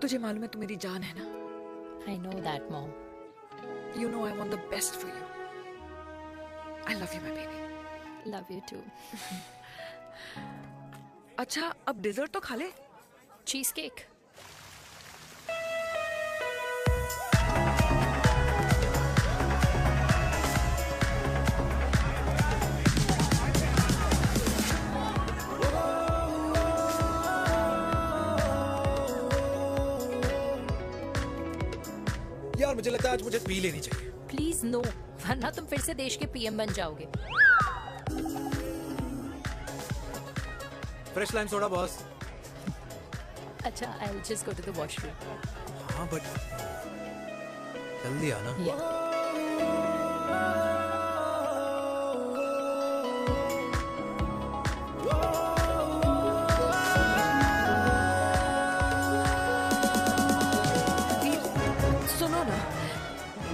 तुझे मालूम है तू मेरी जान है ना? I know that, Mom. You know I want the best for you. I love you, my baby. Love you too. अच्छा अब डिजर्ट तो खा ले। Cheese cake. यार मुझे लगता है आज मुझे पी लेनी चाहिए। प्लीज नो, वरना तुम फिर से देश के पीएम बन जाओगे। Fresh lime soda boss. अच्छा, I will just go to the washroom. हाँ बट जल्दी आना। सुनो ना,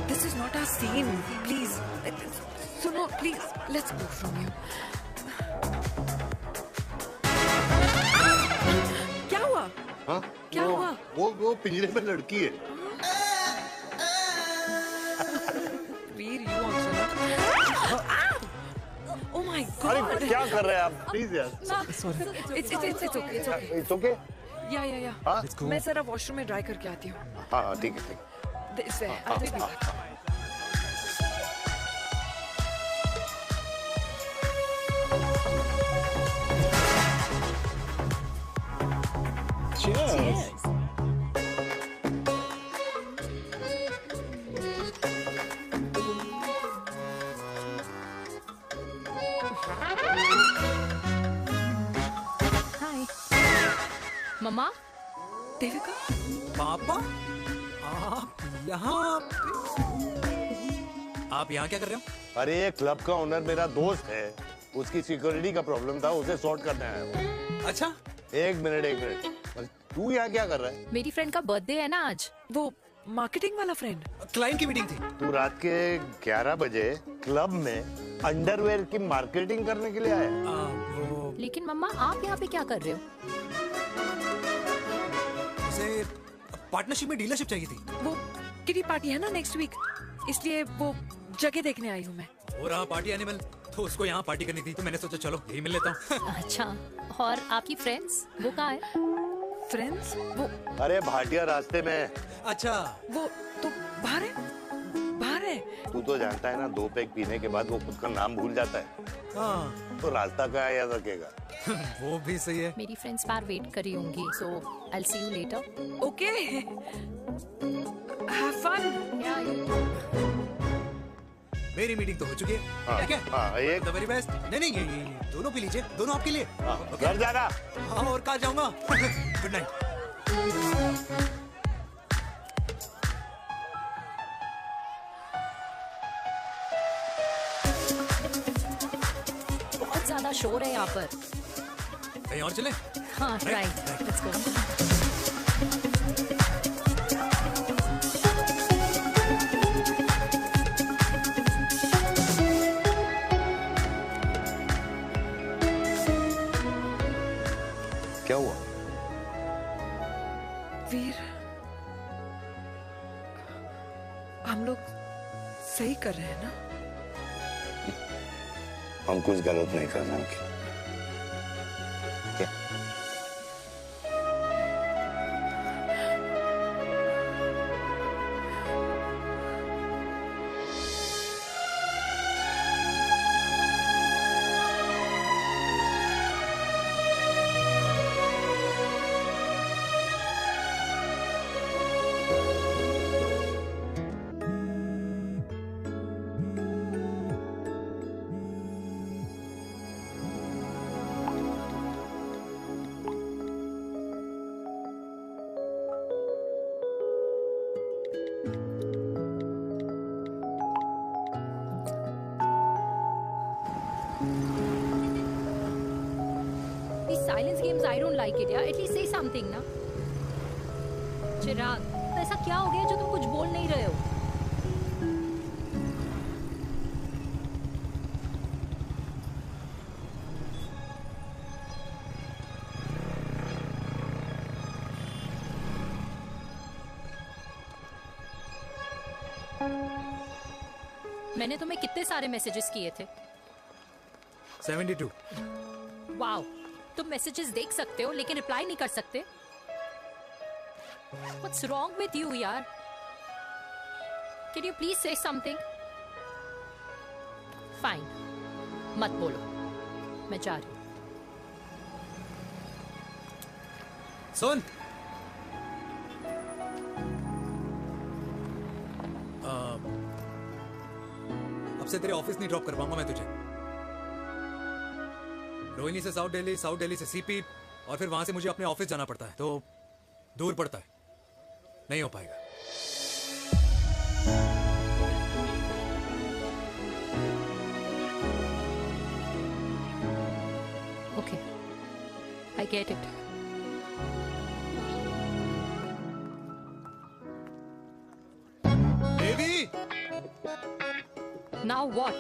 this is not our scene, please सुनो please, let's go from here. क्या हुआ? हाँ? क्या हुआ? वो पिंजरे में लड़की है। Veer, you also. Oh my god. अरे क्या कर रहे हैं आप? प्लीज यार। It's okay. या हाँ? मैं जरा वॉशरूम में ड्राई करके आती हूँ। हाँ ठीक है ठीक है। This way. I'll take you back. Cheers. हाय मम्मा। देविका। पापा आप यहाँ क्या कर रहे हो? अरे ये क्लब का ओनर मेरा दोस्त है, उसकी सिक्योरिटी का प्रॉब्लम था, उसे सॉर्ट करने आया हूँ। अच्छा एक मिनट तू यहाँ क्या कर रहा है? मेरी फ्रेंड का बर्थडे है ना आज। वो मार्केटिंग वाला फ्रेंड। क्लाइंट की मीटिंग थी। तू रात के 11 बजे क्लब में अंडरवेयर की मार्केटिंग करने के लिए आया? लेकिन मम्मा आप यहाँ पे क्या कर रहे हो? उसे पार्टनरशिप में डीलरशिप चाहिए थी। वो किटी पार्टी है ना नेक्स्ट वीक, इसलिए वो जगह देखने आई हूँ मैं। हो रहा पार्टी एनिमल, तो उसको यहाँ पार्टी करनी थी, तो मैंने सोचा चलो यही मिल लेता हूँ। अच्छा, और आपकी फ्रेंड्स वो कहाँ है? फ्रेंड्स वो अरे भाटिया रास्ते में। अच्छा वो तो बाहर है, बाहर है। तू तो जानता है ना, 2 पैक पीने के बाद वो खुद का नाम भूल जाता है। हाँ। तो रास्ता कहाँ याद रखेगा? वो भी सही है। मेरी फ्रेंड्स बाहर वेट कर रही होंगी, so I will see you later. Okay, have fun. मेरी मीटिंग तो हो चुकी है। हाँ, क्या? हाँ, एक द वेरी बेस्ट। नहीं ये दोनों पी लीजिए, दोनों आपके लिए। घर जाना। हाँ और कहाँ जाऊंगा। Good night. बहुत ज्यादा शोर है यहाँ पर। कहीं और चले? हाँ राइट, लेट्स गो। क्या हुआ? वीर, हम लोग सही कर रहे हैं ना? हम कुछ गलत नहीं कर रहे हैं। क्या? These silence games, I don't like it. Yeah, at least say something, ना? चिराग, तो ऐसा क्या हो गया जो तुम कुछ बोल नहीं रहे हो? मैंने तुम्हें कितने सारे मैसेजेस किए थे? 72। वाओ, तुम मैसेजेस देख सकते हो लेकिन रिप्लाई नहीं कर सकते? What's wrong with you, यार? Can you please say something? Fine. मत बोलो, मैं जा रही हूँ। सुन, अब से तेरे ऑफिस नहीं ड्रॉप कर पाऊंगा मैं तुझे। रोहिणी से साउथ दिल्ली से सीपी, और फिर वहां से मुझे अपने ऑफिस जाना पड़ता है, तो दूर पड़ता है, नहीं हो पाएगा। Okay, I get it. Devi! Now what?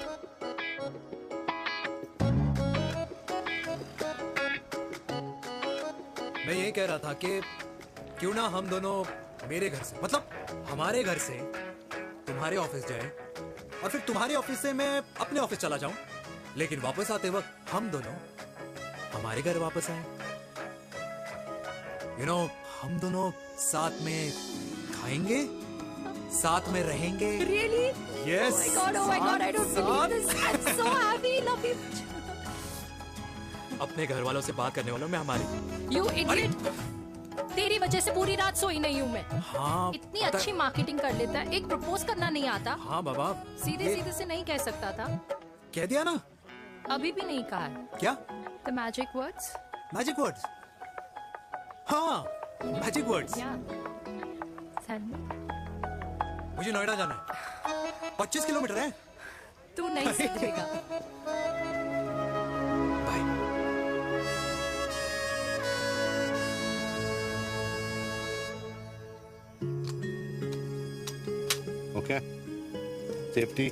मैं ये कह रहा था कि क्यों ना हम दोनों मेरे घर से, मतलब हमारे घर से तुम्हारे ऑफिस जाए, और फिर तुम्हारे ऑफिस से मैं अपने ऑफिस चला जाऊं, लेकिन वापस आते वक्त हम दोनों हमारे घर वापस आए। यू नो, हम दोनों साथ में खाएंगे, साथ में रहेंगे। Really? Yes. Oh my God, I don't believe this. I'm so happy, love you. अपने घर वालों से बात करने वालों में हमारी। You idiot! तेरी वजह से पूरी रात सोई नहीं हूँ मैं। हाँ, इतनी अच्छी मार्केटिंग कर लेता है, एक प्रपोज करना नहीं आता। हाँ बाबा, सीधे से नहीं कह सकता था। कह दिया ना। अभी भी नहीं कहा है। क्या? The magic words? Magic words? हाँ, मैजिक वर्ड्स। Tell me. मुझे नोएडा जाना है, 25 किलोमीटर है। तू नहीं सीखेगा। Okay. Safety.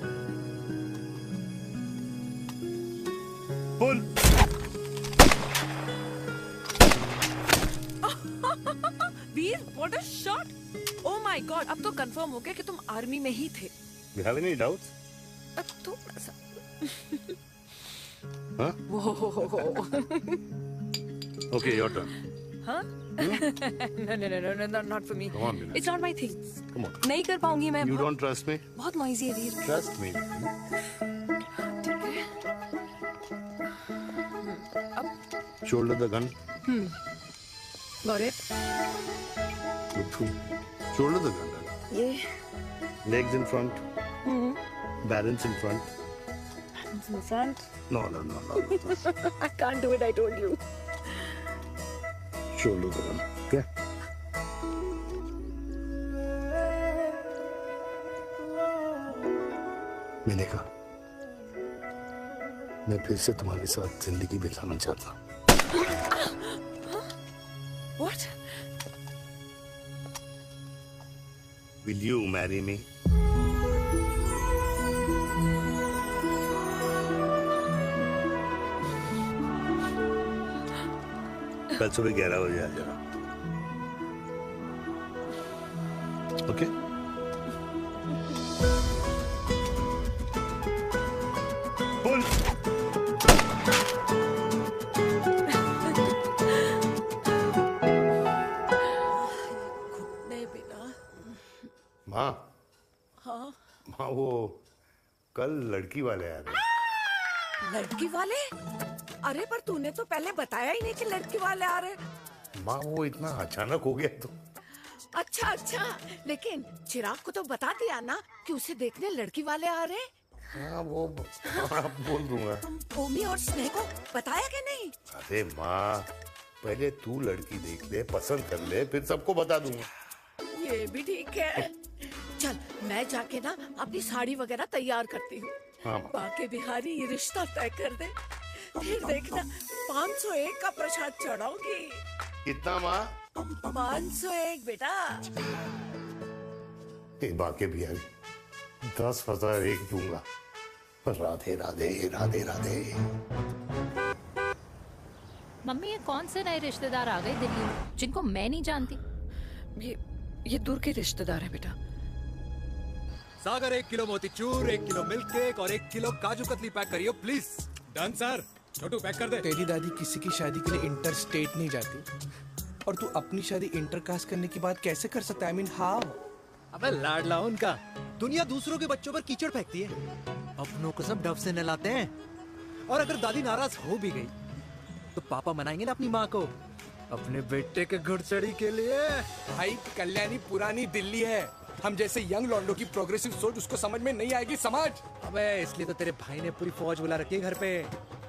Pull. Veer, what a shot! Oh my God, अब तो कंफर्म हो गया कि तुम आर्मी में ही थे। You have any doubts? अब तो Huh? Okay, your turn. हाँ? No, not for me. Come on, Vinay. It's not my thing. Come on. नहीं कर पाऊंगी मैं। You don't trust me? बहुत noisy है वीर। Trust me. Shoulder the gun. Got it. Shoulder the gun. ये Legs in front. Balance in front. Hands in front. No. I can't do it, I told you. Shoulder the gun. Okay? मैंने कहा, मैं फिर से तुम्हारे साथ जिंदगी बिताना चाहता हूँ। What? Will you marry me? कल सुबह 11 बजे आ जाना। ओके? पुल। नहीं बिना। माँ, हाँ। माँ वो कल लड़की वाले आ रहे। लड़की वाले? अरे पर तूने तो पहले बताया ही नहीं कि लड़की वाले आ रहे। माँ वो इतना अचानक हो गया तो। अच्छा, लेकिन चिराग को तो बता दिया ना कि उसे देखने लड़की वाले आ रहे। हाँ वो आप बोल दूंगा। भूमि और स्नेह को बताया कि नहीं? अरे माँ, पहले तू लड़की देख ले, पसंद कर ले, फिर सबको बता दूंगा। ये भी ठीक है। चल मैं जाके ना अपनी साड़ी वगैरह तैयार करती हूँ। हाँ। बाके बिहारी ये रिश्ता तय कर दे, फिर देखना 501 का प्रसाद चढ़ाऊंगी। कितना माँ? 501 बेटा। बाके बिहारी 10,001 दूंगा। राधे राधे राधे राधे। मम्मी, ये कौन से नए रिश्तेदार आ गए दिल्ली में जिनको मैं नहीं जानती? ये दूर के रिश्तेदार है बेटा। सागर 1 किलो मोतीचूर, 1 किलो मिल्क केक और 1 किलो काजू कतली पैक करियो प्लीज। Done sir. छोटू पैक कर दे। तेरी दादी किसी की शादी के लिए इंटर स्टेट नहीं जाती और तू अपनी शादी इंटर कास्ट करने की बात कैसे कर सकता है? I mean, how? अबे लाडला उनका। दुनिया दूसरों के बच्चों पर कीचड़ फेंकती है, अपनों को सब डब से नहलाते हैं। और अगर दादी नाराज हो भी गई तो पापा मनाएंगे ना अपनी माँ को अपने बेटे के घुड़चड़ी के लिए। भाई कल्याणी पुरानी दिल्ली है, हम जैसे यंग लॉन्डो की प्रोग्रेसिव सोच उसको समझ में नहीं आएगी। समझ। अबे इसलिए तो तेरे भाई ने पूरी फौज बुला रखी है घर पे,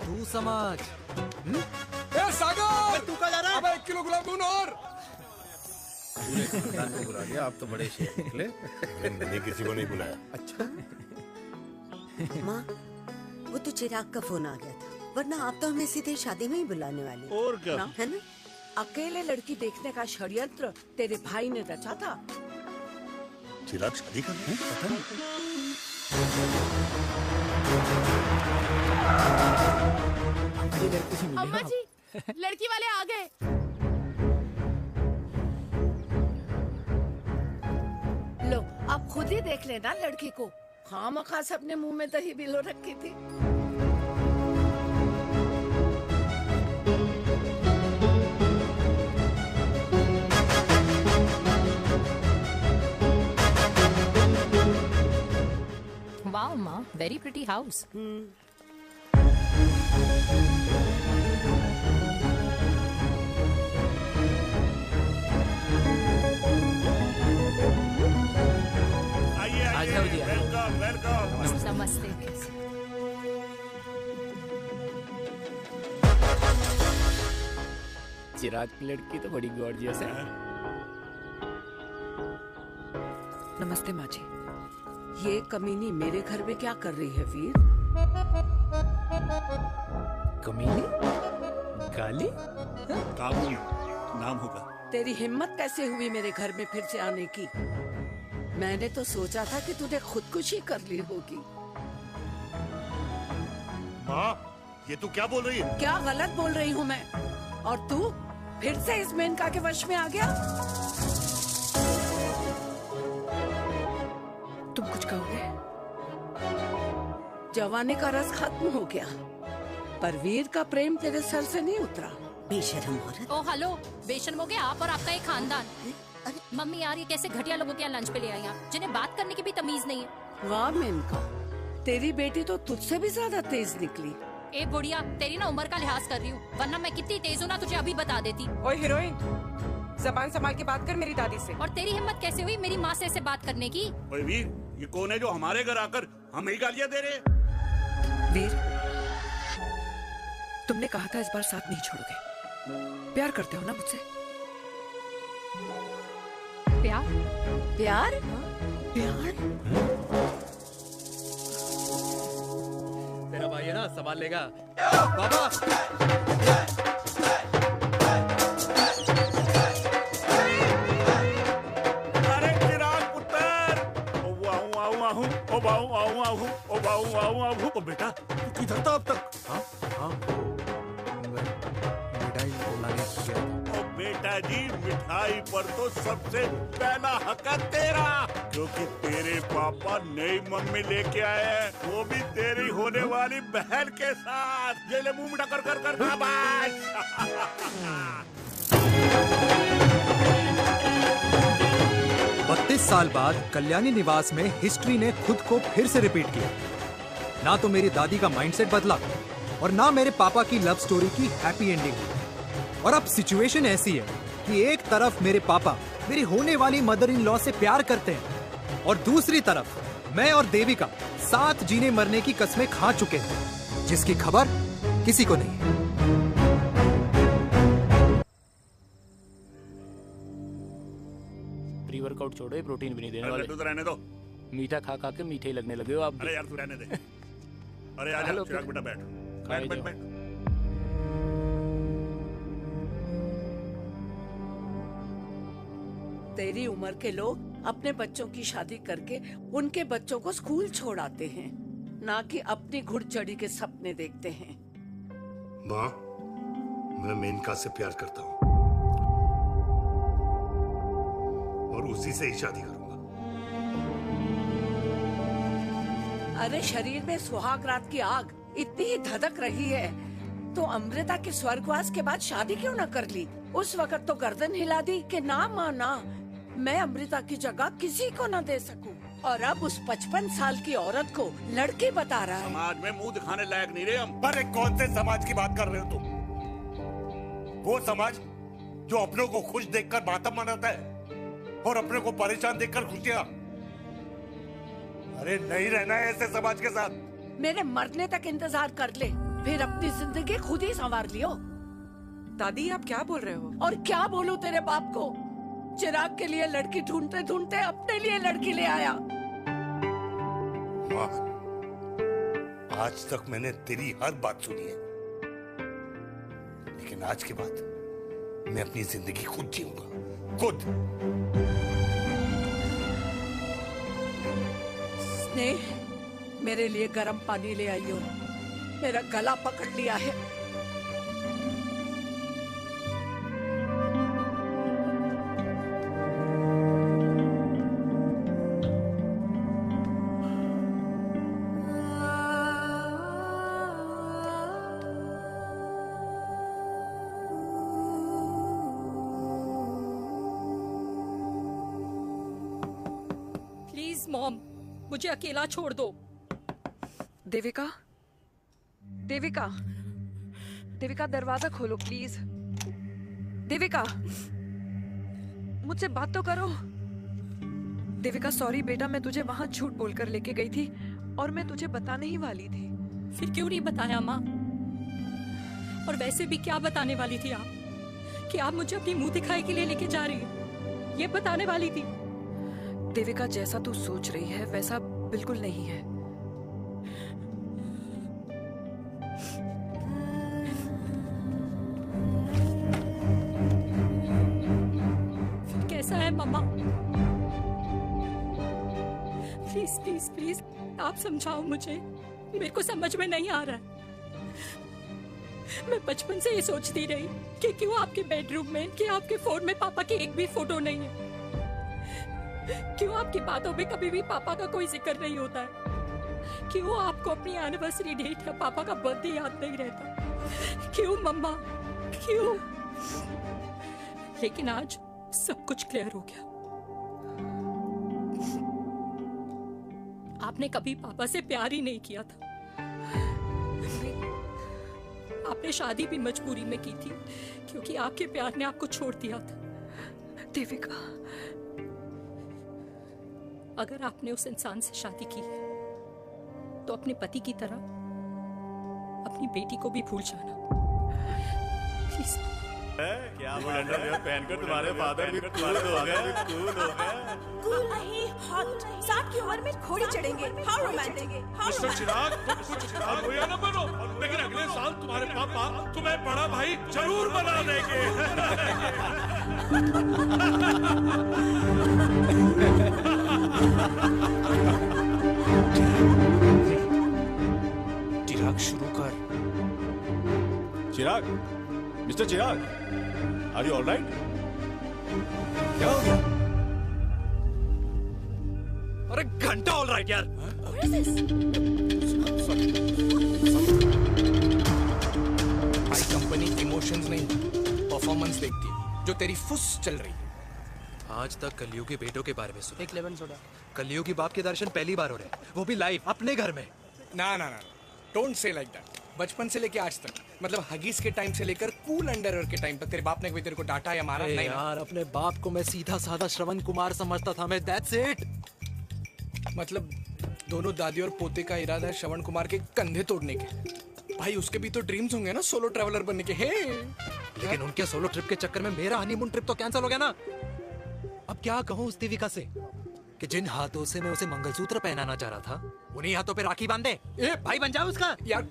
तू समझ। ए सागर, तू कहाँ जा रहा है? अबे 1 किलो गुलाब जामुन और। पूरे खानदान को बुला लिया, आप तो बड़े शेर निकले। मैंने किसी को नहीं बुलाया। अच्छा माँ, वो तो चिराग का फोन आ गया था, वरना आप तो हमें सीधे शादी में ही बुलाने वाले। और क्या? है ना? अकेले लड़की देखने का षड्यंत्र तेरे भाई ने रचा था। चिराग शादी कर रहे हैं? पता नहीं। अम्मा जी, लड़की वाले आ गए। लो आप खुद ही देख लेना लड़की को। खामखा सबने मुंह में दही बिलो रखी थी। वाओ माँ, वेरी प्रिटी हाउस। आइए वेलकम वेलकम। नमस्ते। चिराग की लड़की तो बड़ी गॉर्जियस है। नमस्ते माँ जी। ये कमीनी मेरे घर में क्या कर रही है वीर? कमीनी? गाली? काबू नाम होगा। तेरी हिम्मत कैसे हुई मेरे घर में फिर से आने की? मैंने तो सोचा था कि तूने खुदकुशी कर ली होगी। माँ, ये तू क्या बोल रही है? क्या गलत बोल रही हूँ मैं? और तू फिर से इस मेनका के वश में आ गया? तुम कुछ कहोगे? जवानी का रस खत्म हो गया, पर वीर का प्रेम तेरे सर से नहीं उतरा। बेशर्म औरत। ओ हेलो, बेशर्म हो गए आप और आपका एक खानदान। मम्मी यार, ये कैसे घटिया लोगों के यहाँ लंच पे ले आई आप, जिन्हें बात करने की भी तमीज नहीं है। वाह मेनका, तेरी बेटी तो तुझसे भी ज्यादा तेज निकली। ए बुढ़िया, तेरी ना उम्र का लिहाज कर रही हूँ, वरना मैं कितनी तेज हूँ ना तुझे अभी बता देती। ओए हीरोइन, जबान संभाल के बात कर मेरी दादी से। और तेरी हिम्मत कैसे हुई मेरी माँ से ऐसे बात करने की? ओए वीर, ये कौन है जो हमारे घर आकर हमें ही गालियाँ दे रहे? वीर, तुमने कहा था इस बार साथ नहीं छोड़ोगे। प्यार करते हो ना मुझसे? प्यार? प्यार? प्यार? तेरा भाई है ना, संभाल लेगा। बाबा अरे चिराग पुत्र, ओ वाहू वाहू वाहू, ओ वाहू वाहू वाहू, ओ वाहू वाहू वाहू। ओ बेटा, तू किधर था अब तक? हाँ हाँ, मिठाई लाने गया था। ओ बेटा जी, मिठाई पर तो सबसे पहला हक है तेरा, क्योंकि तेरे पापा नई मम्मी लेके आए हैं, वो भी तेरी होने वाली बहन के साथ। ये ले मुंह मीठा कर कर कर शाबाश। 32 साल बाद कल्याणी निवास में हिस्ट्री ने खुद को फिर से रिपीट किया। ना तो मेरी दादी का माइंडसेट बदला और ना मेरे पापा की लव स्टोरी की हैप्पी एंडिंग हुई। और अब सिचुएशन ऐसी है कि एक तरफ मेरे पापा मेरी होने वाली मदर इन लॉ से प्यार करते हैं और दूसरी तरफ मैं और देविका साथ जीने मरने की कस्में खा चुके हैं, जिसकी खबर किसी को नहीं है। प्री वर्कआउट छोड़ो, ये प्रोटीन भी नहीं देने वाले। तू तो रहने दो। मीठा खा खा के मीठे ही लगने लगे हो आप। अरे यार तू रहने दे। अरे आजा चिराग बेटा, बैठ बैठ बैठ बैठ। तेरी उम्र के लोग अपने बच्चों की शादी करके उनके बच्चों को स्कूल छोड़ाते हैं, ना कि अपनी घुड़चढ़ी के सपने देखते हैं। माँ, मैं मेनका से प्यार करता हूँ और उसी से ही शादी करूंगा। अरे शरीर में सुहाग रात की आग इतनी ही धधक रही है तो अमृता के स्वर्गवास के बाद शादी क्यों न कर ली? उस वक्त तो गर्दन हिला दी कि ना माँ ना, मैं अमृता की जगह किसी को न दे सकूं। और अब उस 55 साल की औरत को लड़की बता रहा है। समाज में मुंह दिखाने लायक नहीं रहे हम। अरे कौन से समाज की बात कर रहे हो तुम? वो समाज जो अपनों को खुश देखकर मातम मनाता है और अपने को परेशान देखकर खुशियां। अरे नहीं रहना है ऐसे समाज के साथ। मेरे मरने तक इंतजार कर ले, फिर अपनी जिंदगी खुद ही संवार लियो। दादी आप क्या बोल रहे हो? और क्या बोलूं तेरे बाप को? चिराग के लिए लड़की ढूंढते ढूंढते अपने लिए लड़की ले आया। माँ, आज तक मैंने तेरी हर बात सुनी है, लेकिन आज के बाद मैं अपनी जिंदगी खुद जीऊंगा, खुद। स्नेह, मेरे लिए गर्म पानी ले आइयो, मेरा गला पकड़ लिया है। प्लीज मॉम, मुझे अकेला छोड़ दो। देविका, देविका, देविका दरवाजा खोलो प्लीज। देविका, मुझसे बात तो करो। देविका सॉरी बेटा, मैं तुझे वहां झूठ बोलकर लेके गई थी और मैं तुझे बताने ही वाली थी। फिर क्यों नहीं बताया माँ? और वैसे भी क्या बताने वाली थी आप? कि आप मुझे अपनी मुंह दिखाई के लिए लेके जा रही हैं, ये बताने वाली थी। देविका जैसा तू सोच रही है वैसा बिल्कुल नहीं है। फिर कैसा है मम्मा? प्लीज प्लीज प्लीज आप समझाओ मुझे, मेरे को समझ में नहीं आ रहा है। मैं बचपन से ये सोचती रही कि क्यों आपके बेडरूम में, कि आपके फोन में पापा की एक भी फोटो नहीं है, क्यों आपकी बातों में कभी भी पापा का कोई जिक्र नहीं होता है, क्यों आपको अपनी एनिवर्सरी डेट या पापा का बर्थडे याद नहीं रहता, क्यों मम्मा, क्यों? लेकिन आज सब कुछ क्लियर हो गया। आपने कभी पापा से प्यार ही नहीं किया था। आपने शादी भी मजबूरी में की थी क्योंकि आपके प्यार ने आपको छोड़ दिया था। देविका, अगर आपने उस इंसान से शादी की है तो अपने पति की तरह अपनी बेटी को भी भूल जाना प्लीज। क्या अंडरवियर पहनकर तुम्हारे फादर भी कूल हो गए, कूल हो गए। कूल नहीं, हॉट। 60 की उम्र में घोड़ी चढ़ेंगे, हाउ रोमांटिक। मिस्टर चिराग, तुम कुछ चिराग भैया न बनो, लेकिन अगले साल तुम्हारे पापा तुम्हें बड़ा भाई जरूर बना देंगे। चिराग शुरू कर। Chirag, mister Chirag, are you alright? क्या हो गया? अरे घंटा ऑलराइट यार। भाई कंपनी इमोशंस नहीं परफॉर्मेंस देखती है, जो तेरी फुस चल रही है। आज तक कलयुगी बेटों के बारे में सुना। एक लेमन सोडा। कलयुगी बाप के दर्शन पहली बार हो रहे हैं, वो भी लाइव अपने घर में। ना ना ना, डोंट से लाइक दैट। बचपन से लेके आज तक, मतलब हगीज के टाइम से लेकर कूल अंडरवेयर के टाइम तक तेरे बाप ने कभी तेरे को डांटा या मारा? नहीं यार, अपने बाप को मैं सीधा साधा श्रवण कुमार समझता था मैं, दैट्स इट। मतलब दोनों दादी और पोते का इरादा है श्रवण कुमार के कंधे तोड़ने के। भाई उसके भी तो ड्रीम्स होंगे ना सोलो ट्रैवलर बनने के। हे लेकिन उनके सोलो ट्रिप के चक्कर में मेरा हनीमून ट्रिप तो कैंसिल हो गया ना। अब क्या कहूँ उस देविका से कि जिन हाथों से मैं उसे मंगलसूत्र पहनाना चाह रहा था, उन्हीं हाथों पे राखी बांध दे। भाई बन जाओ उसका। यार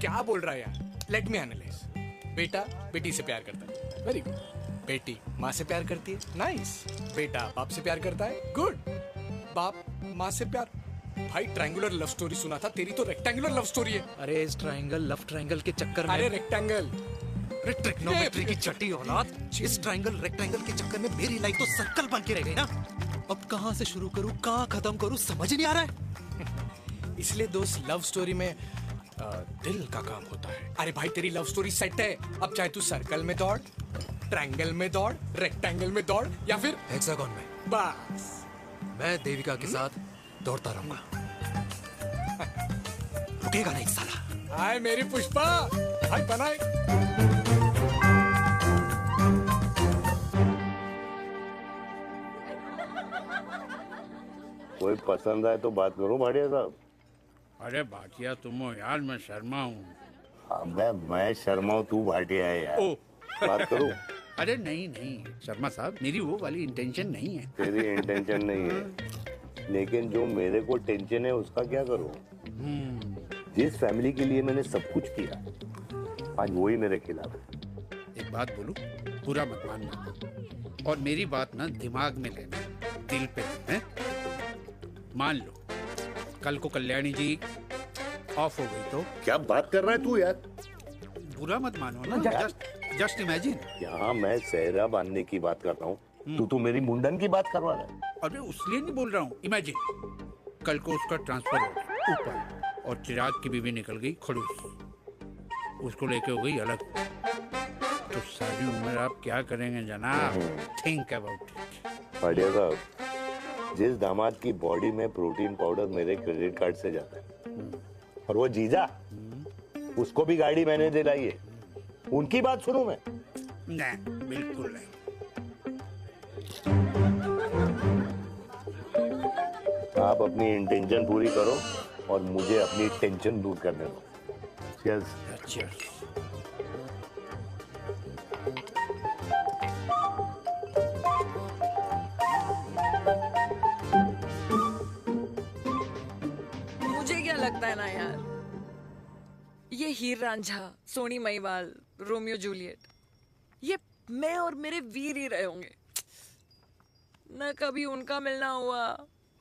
क्या बोल रहा है यार? Let me analyse. बेटा बेटी से प्यार करता है, वेरी गुड। बेटी माँ से प्यार करती है, नाइस। बेटा बाप से प्यार करता है, गुड। बाप माँ से प्यार। भाई ट्रायंगुलर लव स्टोरी सुना था, तेरी तो रेक्टेंगुलर लव स्टोरी है। अरे इस ट्रायंगल लव ट्रायंगल के चक्कर में, अरे रेक्टेंगल, ट्रिग्नोमेट्री की छठी औलाद, इस ट्रायंगल रेक्टेंगल के चक्कर में मेरी लाइफ तो सर्कल बन के रह गई ना। अब कहाँ से शुरू करूँ, कहाँ खत्म करूँ, समझ ही नहीं आ रहा है। इसलिए दोस्त लव स्टोरी में दिल का काम होता है। अरे भाई तेरी लव स्टोरी सेट है, अब चाहे तू सर्कल में दौड़, ट्रायंगल में दौड़, रेक्टेंगल में दौड़ या फिर हेक्सागन में। बस मैं देविका के साथ दौड़ता रहूंगा, रुकेगा नहीं साला। हाय मेरी पुष्पा, हाय बनाए। कोई पसंद आए तो बात करूं भाटिया साहब? अरे भाटिया तुम हो यार, मैं शर्मा हूँ। अबे मैं शर्मा हूँ, तू भाटिया है यार। बात करूं? अरे नहीं नहीं शर्मा साहब, मेरी वो वाली इंटेंशन नहीं है। तेरी इंटेंशन नहीं है, लेकिन जो मेरे को टेंशन है उसका क्या करूं? जिस फैमिली के लिए मैंने सब कुछ किया, आज वही मेरे खिलाफ है। एक बात बोलूं, बुरा मत मानना, और मेरी बात ना दिमाग में लेना, दिल पे है। मान लो कल को कल्याणी जी ऑफ हो गई तो? क्या बात कर रहा है तू यार? बुरा मत मानो ना, जस्ट इमेजिन। यहाँ मैं सेहरा बांधने की बात कर रहा हूँ, तू तो मेरी मुंडन की बात करवा रहा है। अरे उसलिए नहीं बोल रहा हूँ, इमेजिन कल को उसका ट्रांसफर हो गया ऊपर, और चिराग की बीवी निकल गई खड़ूस, उसको लेके हो गई अलग, तो सारी उम्र आप क्या करेंगे जनाब? Think about it. भाटिया साहब, जिस दामाद की बॉडी में प्रोटीन पाउडर मेरे क्रेडिट कार्ड से जाता है, और वो जीजा, उसको भी गाड़ी मैंने दिलाई है, उनकी बात सुनूं मैं? नहीं, बिल्कुल नहीं। आप अपनी इंटेंशन पूरी करो और मुझे अपनी टेंशन दूर करने दो। Cheers. Cheers. मुझे क्या लगता है ना यार, ये हीर रांझा, सोनी महिवाल, रोमियो जूलियट, ये मैं और मेरे वीर ही रहे होंगे। न कभी उनका मिलना हुआ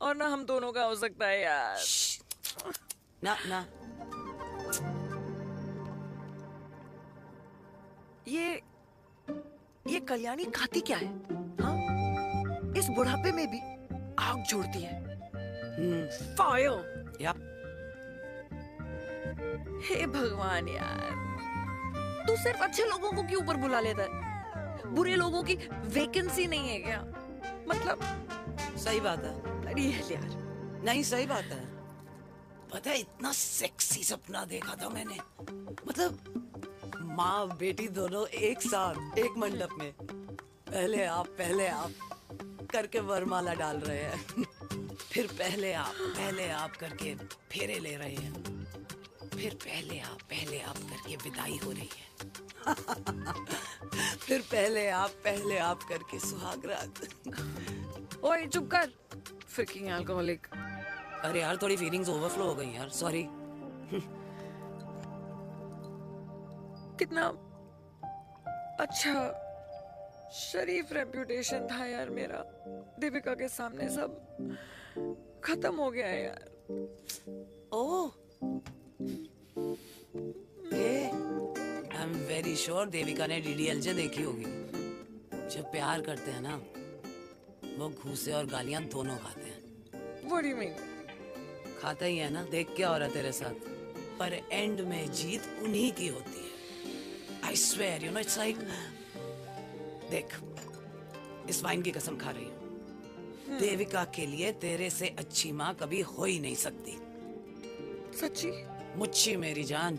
और ना हम दोनों का हो सकता है यार। ना ना, ये कल्याणी खाती क्या है? हाँ? इस बुढ़ापे में भी आग जोड़ती है। फायर। यप। हे भगवान यार, तू सिर्फ अच्छे लोगों को क्यों ऊपर बुला लेता है? बुरे लोगों की वैकेंसी नहीं है क्या? मतलब सही बात है। अरे यार नहीं, सही बात है। पता है इतना सेक्सी सपना देखा था मैंने, मतलब माँ बेटी दोनों एक साथ एक मंडप में, पहले आप करके वरमाला डाल रहे हैं, फिर पहले आप करके फेरे ले रहे हैं, फिर पहले आप करके विदाई हो रही है, फिर पहले आप करके सुहाग रात। ओए चुप कर, फ्रिकिंग अल्कोहलिक। अरे यार थोड़ी फीलिंग्स ओवरफ्लो हो गई यार, सॉरी। कितना अच्छा शरीफ रेप्यूटेशन था यार मेरा, दीपिका के सामने सब खत्म हो गया है यार। Oh, I am very sure Devika ने DDLJ देखी होगी। जब प्यार करते हैं ना, वो घूसे और गालियां दोनों खाते हैं। What do you mean? खाता ही है ना, देख क्या हो रहा है तेरे साथ, पर एंड में जीत उन्हीं की होती है। I swear, you know, it's like, देख, इस वाइन की कसम खा रही हूँ, देविका के लिए तेरे से अच्छी माँ कभी हो ही नहीं सकती। सच्ची? मुच्छी मेरी जान,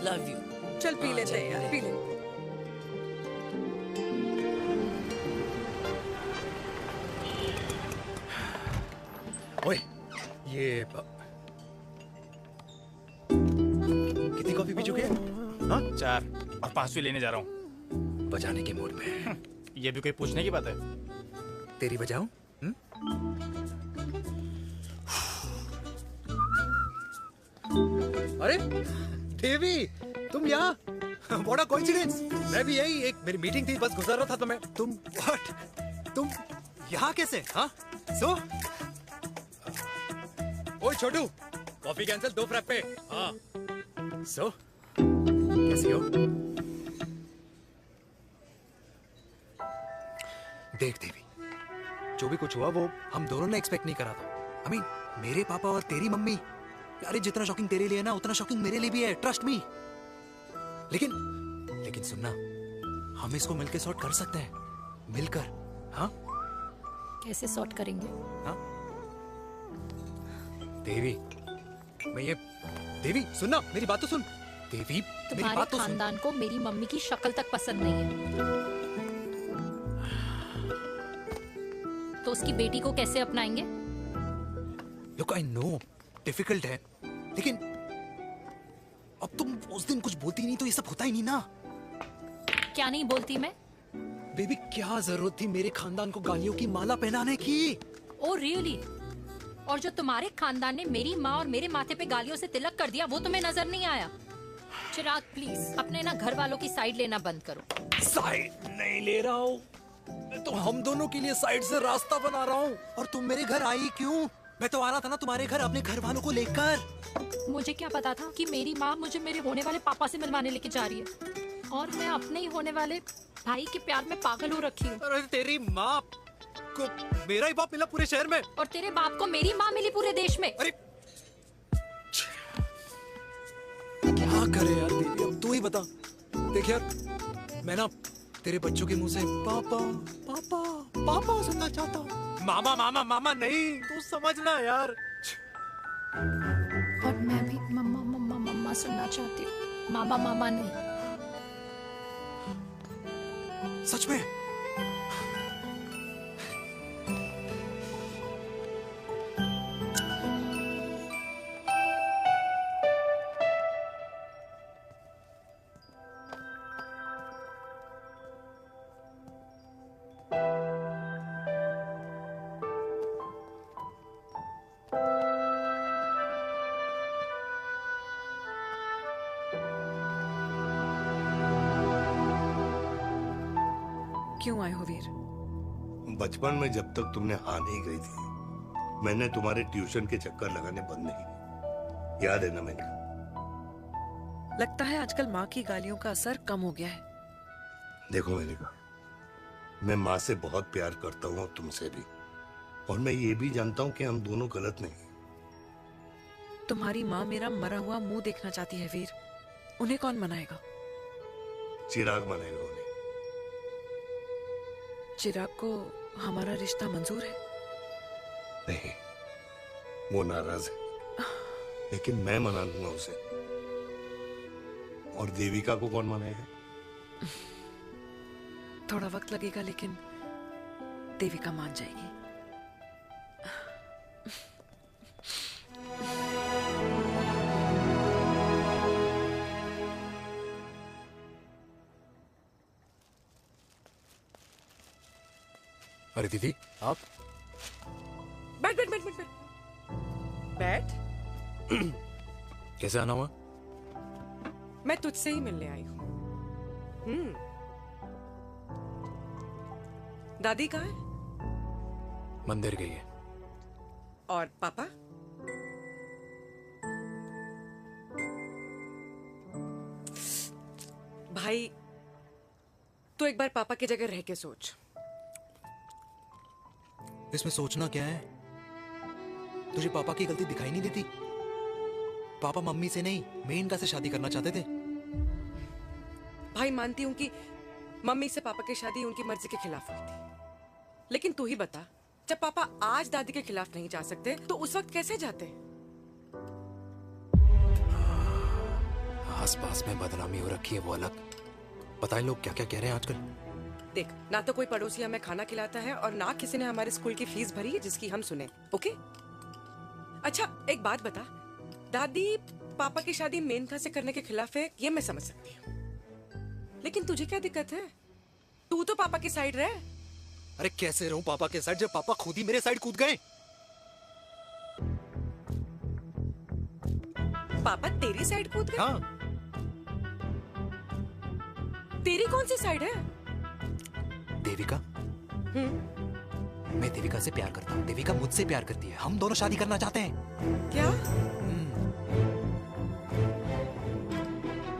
लव यू। चल पी लेते हैं यार, पी ले। ओए, ये कितनी कॉफी पी चुके हैं? हाँ? 4 और 5वीं लेने जा रहा हूँ। बजाने के मूड में। ये भी कोई पूछने की बात है? तेरी बजाऊं? अरे देवी, तुम यहाँ? What a coincidence! मैं भी यही, एक मेरी मीटिंग थी, बस गुजर रहा था तो मैं। तुम यहाँ कैसे? हाँ? ओए छोटू, कॉफी कैंसिल, 2 फ्रैप पे। हाँ। कैसी हो? देख देवी, जो भी कुछ हुआ वो हम दोनों ने एक्सपेक्ट नहीं करा था। I mean, मेरे पापा और तेरी मम्मी अरे जितना शॉकिंग तेरे लिए है ना उतना शॉकिंग मेरे लिए भी है, ट्रस्ट मी। लेकिन सुनना, हम इसको मिलकर सॉर्ट कर सकते हैं, मिलकर। हाँ कैसे सॉर्ट करेंगे? हाँ देवी, देवी सुनना, मेरी बात तो सुन। देवी मेरी तुम्हारे बात तो सुन। खानदान को मेरी मम्मी की शक्ल तक पसंद नहीं है, तो उसकी बेटी को कैसे अपनाएंगे? Look, I know, डिफिकल्ट है, लेकिन अब तुम उस दिन कुछ बोलती नहीं तो ये सब होता ही नहीं ना। क्या नहीं बोलती मैं? बेबी क्या जरूरत थी मेरे खानदान को गालियों की माला पहनाने की? Oh really? और जो तुम्हारे खानदान ने मेरी माँ और मेरे माथे पे गालियों से तिलक कर दिया वो तुम्हें नजर नहीं आया? चिराग प्लीज अपने ना घर वालों की साइड लेना बंद करो। साइड नहीं ले रहा हूँ, मैं तो हम दोनों के लिए साइड से रास्ता बना रहा हूँ। और तुम मेरे घर आई क्यों? मैं तो आ रहा था ना तुम्हारे घर अपने घर वालों को लेकर। मुझे क्या पता था कि मेरी माँ मुझे मेरे होने वाले पापा से मिलवाने लेके जा रही है, और मैं अपने ही होने वाले भाई के प्यार में पागल हो रखी हूँ। अरे तेरी माँ को मेरा ही बाप मिला पूरे शहर में, और तेरे बाप को मेरी माँ मिली पूरे देश में। अरे क्या करे यार दीदी, अब तू ही बता। देख यार, मैं ना तेरे बच्चों के मुंह से पापा पापा पापा सुनना चाहता हूँ, मामा मामा मामा नहीं, तू समझना यार। और मैं भी मम्मा मम्मा मम्मा सुनना चाहती हूँ, मामा मामा नहीं। सच में? क्यों आए हो वीर? बचपन में जब तक तुमने हाँ नहीं गई थी, मैंने तुम्हारे ट्यूशन के चक्कर लगाने बंद नहीं किए। याद है ना मैंने? लगता है आजकल माँ की गालियों का असर कम हो गया है। देखो मैंने कहा, मैं माँ से बहुत प्यार करता हूँ और तुमसे भी, और मैं ये भी जानता हूँ कि हम दोनों गलत नहीं। तुम्हारी माँ मेरा मरा हुआ मुंह देखना चाहती है वीर, उन्हें कौन मनाएगा? चिराग मनाएगा उन्हें। चिराग को हमारा रिश्ता मंजूर है? नहीं, वो नाराज है, लेकिन मैं मना लूंगा उसे। और देविका को कौन मनाएगा? थोड़ा वक्त लगेगा, लेकिन देविका मान जाएगी। अरे दीदी आप बैठ बैठ बैठ बैठ बैठ बैठ। कैसे आना हुआ? मैं तुझसे ही मिलने आई हूँ। दादी कहाँ है? मंदिर गई है। और पापा? भाई तू एक बार पापा की जगह रह के सोच। इसमें सोचना क्या है? तुझे पापा की गलती दिखाई नहीं देती? पापा मम्मी से नहीं मेनका से शादी करना चाहते थे। भाई मानती हूं कि मम्मी से पापा की शादी उनकी मर्जी के खिलाफ हुई थी, लेकिन तू ही बता, जब पापा आज दादी के खिलाफ नहीं जा सकते तो उस वक्त कैसे जाते? आसपास में बदनामी हो रखी है वो अलग। पता है लोग क्या क्या कह रहे हैं आजकल? देख, ना तो कोई पड़ोसी हमें खाना खिलाता है और ना किसी ने हमारे स्कूल की फीस भरी है जिसकी हम सुने। ओके? अच्छा एक बात बता, दादी पापा की शादी मेनका से करने के खिलाफ है, ये मैं समझ सकती हूँ, लेकिन तुझे क्या दिक्कत है? तू तो पापा की साइड रहे। अरे कैसे रहूं पापा के साइड जब पापा खुद ही मेरे साइड कूद गए? पापा तेरी साइड कूद गए? हाँ। तेरी कौन सी साइड है? देविका। मैं देविका से प्यार करता हूँ, देविका मुझसे प्यार करती है, हम दोनों शादी करना चाहते हैं। क्या?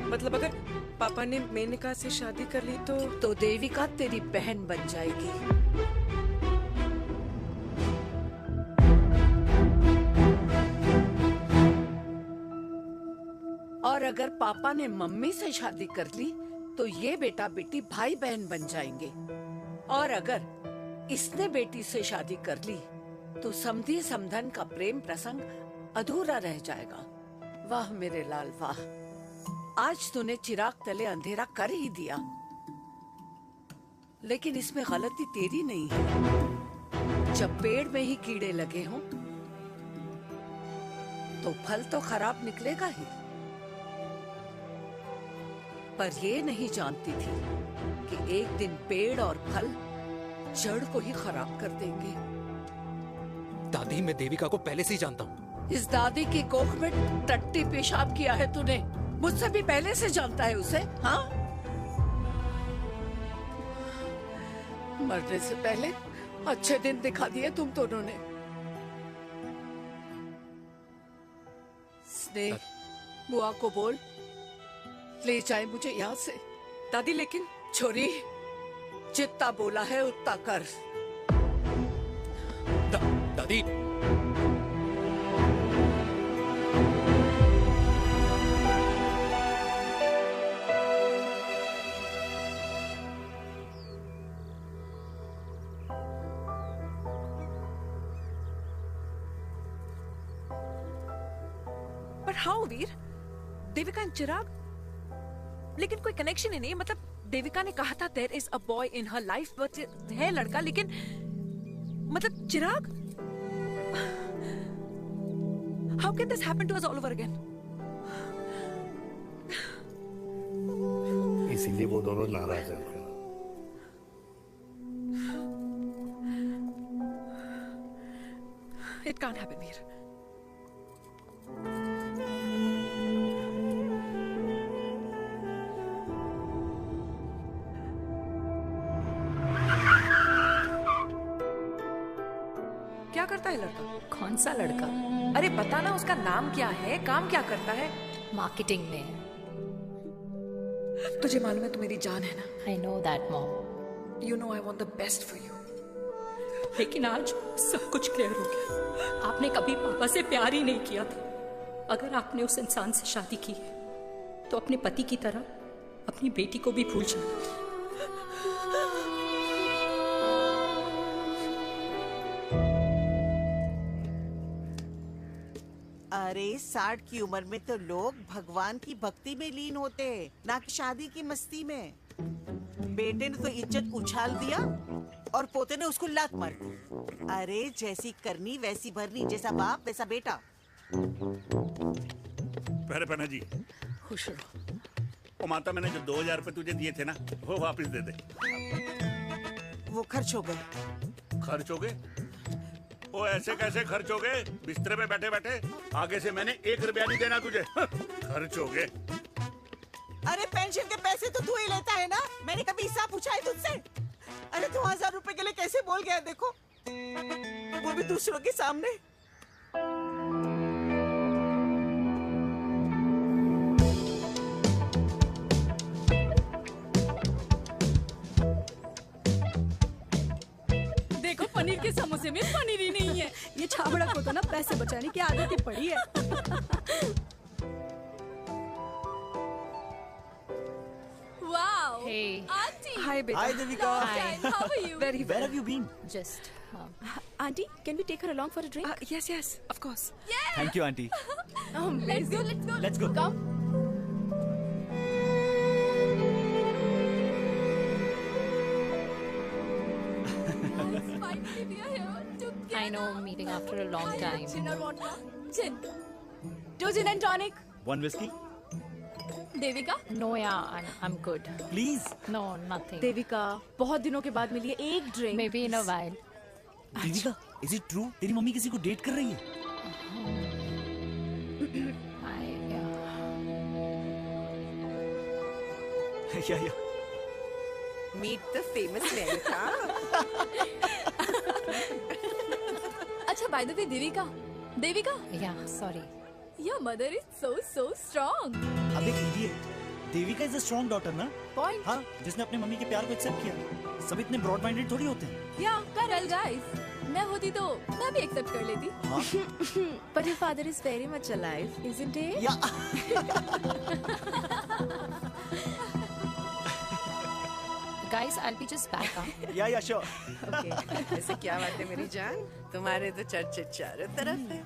मतलब अगर पापा ने मेनका से शादी कर ली तो देविका तेरी बहन बन जाएगी। अगर पापा ने मम्मी से शादी कर ली तो ये बेटा बेटी भाई बहन बन जाएंगे, और अगर इसने बेटी से शादी कर ली तो समधी समधन का प्रेम प्रसंग अधूरा रह जाएगा। वाह मेरे लाल वाह, आज तूने चिराग तले अंधेरा कर ही दिया, लेकिन इसमें गलती तेरी नहीं है। जब पेड़ में ही कीड़े लगे हों तो फल तो खराब निकलेगा ही। पर ये नहीं जानती थी कि एक दिन पेड़ और फल जड़ को ही खराब कर देंगे। दादी, मैं देविका को पहले से ही जानता हूँ। इस दादी की कोख में टट्टी पेशाब किया है तूने, मुझसे भी पहले से जानता है उसे। हाँ, मरने से पहले अच्छे दिन दिखा दिए तुम दोनों ने। स्नेह, बुआ को बोल ले जाए मुझे यहाँ से। दादी लेकिन छोरी, जितना बोला है उतना कर। दादी, पर हाउ वीर? देविका एंड चिराग, लेकिन कोई कनेक्शन ही नहीं। मतलब देविका ने कहा था there is a boy in her life, but है लड़का, लेकिन मतलब Chirag, how can this happen to us all over again? इसीलिए वो दोनों नाराज हैं। It can't happen Veer. क्या करता है लड़का? कौन सा लड़का? अरे बता ना, उसका नाम क्या है, काम क्या करता है? मार्केटिंग में है। तुझे मालूम है तू मेरी जान है ना? I know that mom. You know I want the best for you. लेकिन आज सब कुछ क्लियर हो गया। आपने कभी पापा से प्यार ही नहीं किया था। अगर आपने उस इंसान से शादी की है तो अपने पति की तरह अपनी बेटी को भी भूल जाना। अरे 60 की उम्र में तो लोग भगवान की भक्ति में लीन होते हैं, ना कि शादी की मस्ती में। बेटे ने तो इज्जत उछाल दिया और पोते ने उसको लात मार दी। अरे जैसी करनी वैसी भरनी, जैसा बाप वैसा बेटा। पहना जी, खुश रहो। ओ माता, मैंने जो 2000 रुपए तुझे दिए थे ना, वो वापस दे दे। वो खर्च हो गए। खर्च हो गए? ओ ऐसे कैसे खर्च हो गए? बिस्तर में बैठे बैठे। आगे से मैंने 1 रुपया नहीं देना तुझे। खर्च हो गए। अरे पेंशन के पैसे तो तू ही लेता है ना, मैंने कभी हिसाब पूछा है तुझसे? अरे तू 1000 रुपए के लिए कैसे बोल गया, देखो, वो भी दूसरों के सामने। देखो पनीर के समोसे में पनीर ही नहीं है। ये छाबड़ा को तो ना पैसे बचाने की आदत ही पड़ी है। Wow. Hey. Auntie. Hi, beta. Hi, Devika. Hi. How are you? Very well. Where have you been? Just. Auntie, can we take her along for a drink? Yes, yes, of course. Yeah. Thank you, auntie. Let's go. Let's go. Let's go. Come. Finally, we are here together. I know, meeting after a long time. Gin or vodka? Gin. 2 gin and tonic. One whiskey? Devika? No, yeah, I'm good. Please. No, nothing. Devika, बहुत दिनों के बाद मिली है, एक drink. Maybe in a while. Devika, is it true? तेरी मम्मी किसी को डेट कर रही है? या Meet the famous America. अच्छा, by the way, Devika? Yeah, sorry. Your mother is so strong. अबे idiot. Devika is a strong daughter ना? Point. हाँ, जिसने अपनी मम्मी के प्यार को एक्सेप्ट किया। सब इतने ब्रॉड माइंडेड थोड़ी होते हैं। Yeah, correct. Well, guys, मैं होती तो मैं भी एक्सेप्ट कर लेती। But your father is very much alive, isn't he? Guys, I'll be just back. Yeah, sure. Okay. ऐसे क्या बात है मेरी जान? तुम्हारे तो चर्चे चारों तरफ है।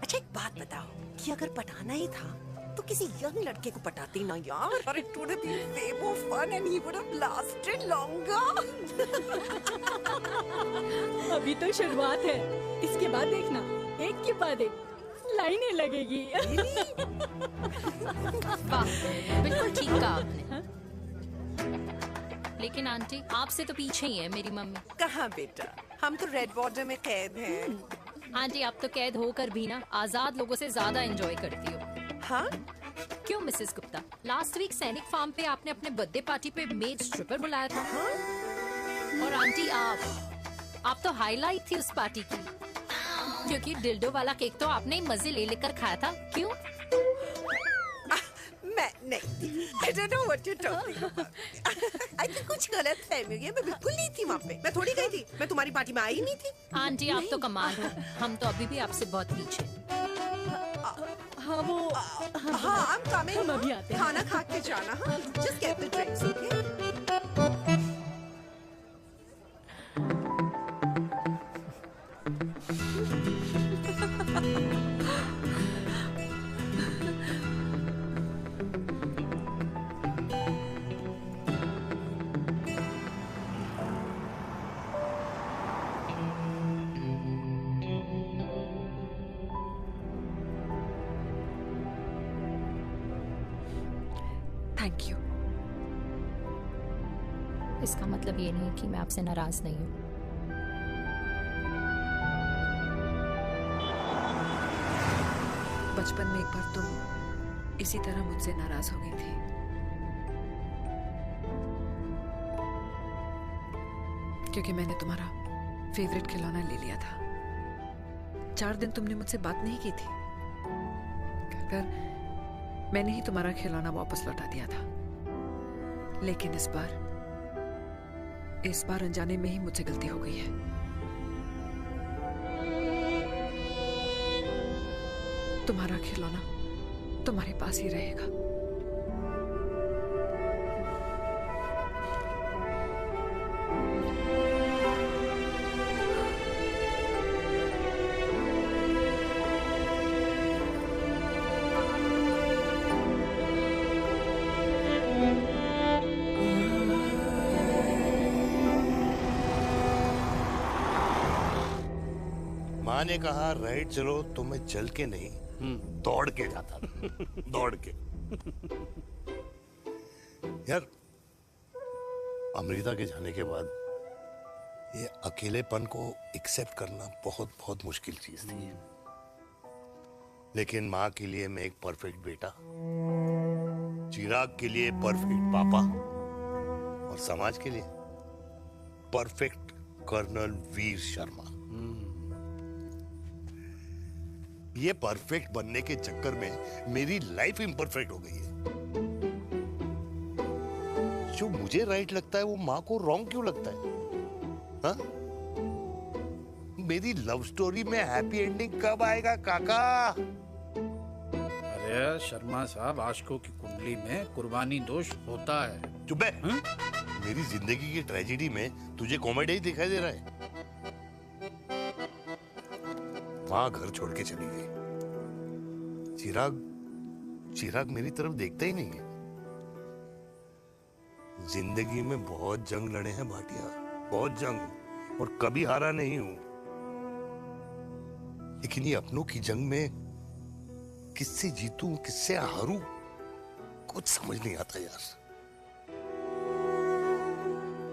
अच्छा एक बात बताओ कि अगर पटाना ही था तो किसी यंग लड़के को पटाती ना यार। और it would have been way more fun and he would have lasted longer. अभी तो शुरुआत है, इसके बाद देखना एक के बाद एक लाइनें लगेगी। वाह, बिल्कुल ठीक कहा आपने। लेकिन आंटी आपसे तो पीछे ही है मेरी मम्मी। कहाँ बेटा, हम तो रेड बॉर्डर में कैद हैं। आंटी आप तो कैद होकर भी ना आजाद लोगों से ज्यादा एंजॉय करती हो। हाँ? क्यों मिसेस गुप्ता, लास्ट वीक सैनिक फार्म पे आपने अपने बर्थडे पार्टी पे मेड स्ट्रिपर बुलाया था। और आंटी आप तो हाईलाइट थी उस पार्टी की, क्योंकि डिल्डो वाला केक तो आपने ही मजे ले लेकर खाया था। क्यों? मैं नहीं, I don't know what you're talking about. I think कुछ गलत फहमी हुई है, मैं बिल्कुल नहीं थी वहाँ पे। मैं थोड़ी गई थी, मैं तुम्हारी पार्टी में आई नहीं थी। आंटी आप तो कमाल हो, हम तो अभी भी आपसे बहुत पीछे। हाँ वो हाँ I'm coming। हम अभी आते हैं। खाना खा के जाना। हाँ just get the drinks, okay? Thank you. इसका मतलब ये नहीं कि मैं आपसे नाराज नहीं हूँ। बचपन में एक बार तुम इसी तरह मुझसे नाराज हो गई थी। क्योंकि मैंने तुम्हारा फेवरेट खिलौना ले लिया था। 4 दिन तुमने मुझसे बात नहीं की थी। कहकर मैंने ही तुम्हारा खिलौना वापस लौटा दिया था। लेकिन इस बार अनजाने में ही मुझसे गलती हो गई है। तुम्हारा खिलौना तुम्हारे पास ही रहेगा। माँ ने कहा राइट चलो तो मैं चल के नहीं दौड़ के जाता था। दौड़ के। यार अमृता के जाने के बाद ये अकेलेपन को एक्सेप्ट करना बहुत बहुत मुश्किल चीज थी। लेकिन माँ के लिए मैं एक परफेक्ट बेटा, चिराग के लिए परफेक्ट पापा और समाज के लिए परफेक्ट कर्नल वीर शर्मा। ये परफेक्ट बनने के चक्कर में मेरी लाइफ इम्परफेक्ट हो गई है। जो मुझे राइट लगता है वो माँ को रॉन्ग क्यों लगता है? हाँ? मेरी लव स्टोरी में हैप्पी एंडिंग कब आएगा काका? अरे शर्मा साहब, आशिकों की कुंडली में कुर्बानी दोष होता है। चुप है। मेरी जिंदगी की ट्रेजेडी में तुझे कॉमेडी ही दिखाई दे रहा है। माँ घर छोड़ के चली गई। चिराग मेरी तरफ देखता ही नहीं है। जिंदगी में बहुत जंग लड़े हैं भाटिया, बहुत जंग, और कभी हारा नहीं हूं। लेकिन ये अपनों की जंग में किससे जीतूं किससे हारूं कुछ समझ नहीं आता यार।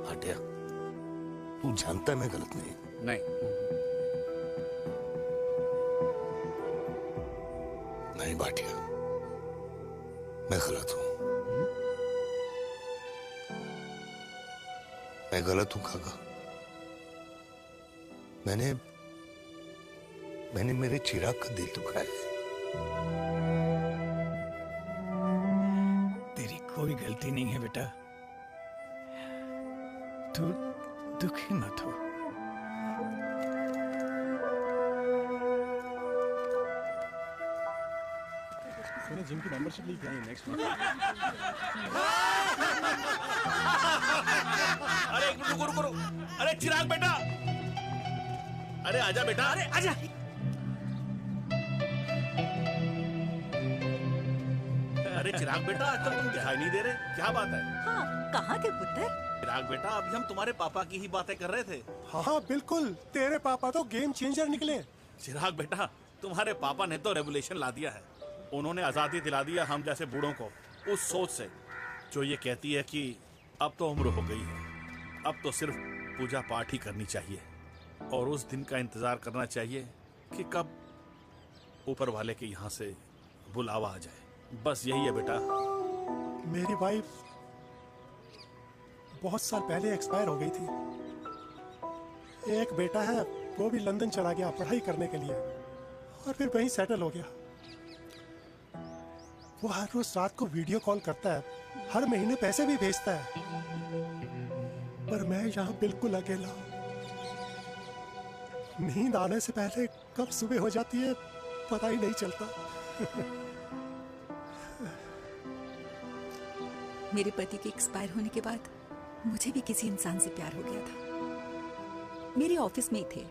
भाटिया तू जानता है मैं गलत नहीं। नहीं भाटिया, मैं गलत हूं। मैं गलत हूं काका। मैंने मेरे चिराग का दिल दुखाया है। तेरी कोई गलती नहीं है बेटा। तू दुखी मत हो। जिम की मेंबरशिप ली क्या है नेक्स्ट मंथ? अरे रुको रुको रुको। अरे चिराग बेटा, अरे आजा बेटा, अरे आजा। अरे चिराग बेटा, आजकल तुम दिखाई नहीं दे रहे, क्या बात है? हाँ, कहाँ थे पुत्र? चिराग बेटा, अभी हम तुम्हारे पापा की ही बातें कर रहे थे। हाँ बिल्कुल, तेरे पापा तो गेम चेंजर निकले। चिराग बेटा, तुम्हारे पापा ने तो रेवोल्यूशन ला दिया है। उन्होंने आजादी दिला दिया हम जैसे बूढ़ों को उस सोच से जो ये कहती है कि अब तो उम्र हो गई है, अब तो सिर्फ पूजा पाठ ही करनी चाहिए और उस दिन का इंतजार करना चाहिए कि कब ऊपर वाले के यहाँ से बुलावा आ जाए। बस यही है बेटा। मेरी वाइफ बहुत साल पहले एक्सपायर हो गई थी। एक बेटा है, वो भी लंदन चला गया पढ़ाई करने के लिए और फिर वहीं सेटल हो गया। वो हर रोज रात को वीडियो कॉल करता है, हर महीने पैसे भी भेजता है, पर मैं यहाँ बिल्कुल अकेला हूँ। नींद आने से पहले कब सुबह हो जाती है पता ही नहीं चलता। मेरे पति के एक्सपायर होने के बाद मुझे भी किसी इंसान से प्यार हो गया था। मेरे ऑफिस में ही थे,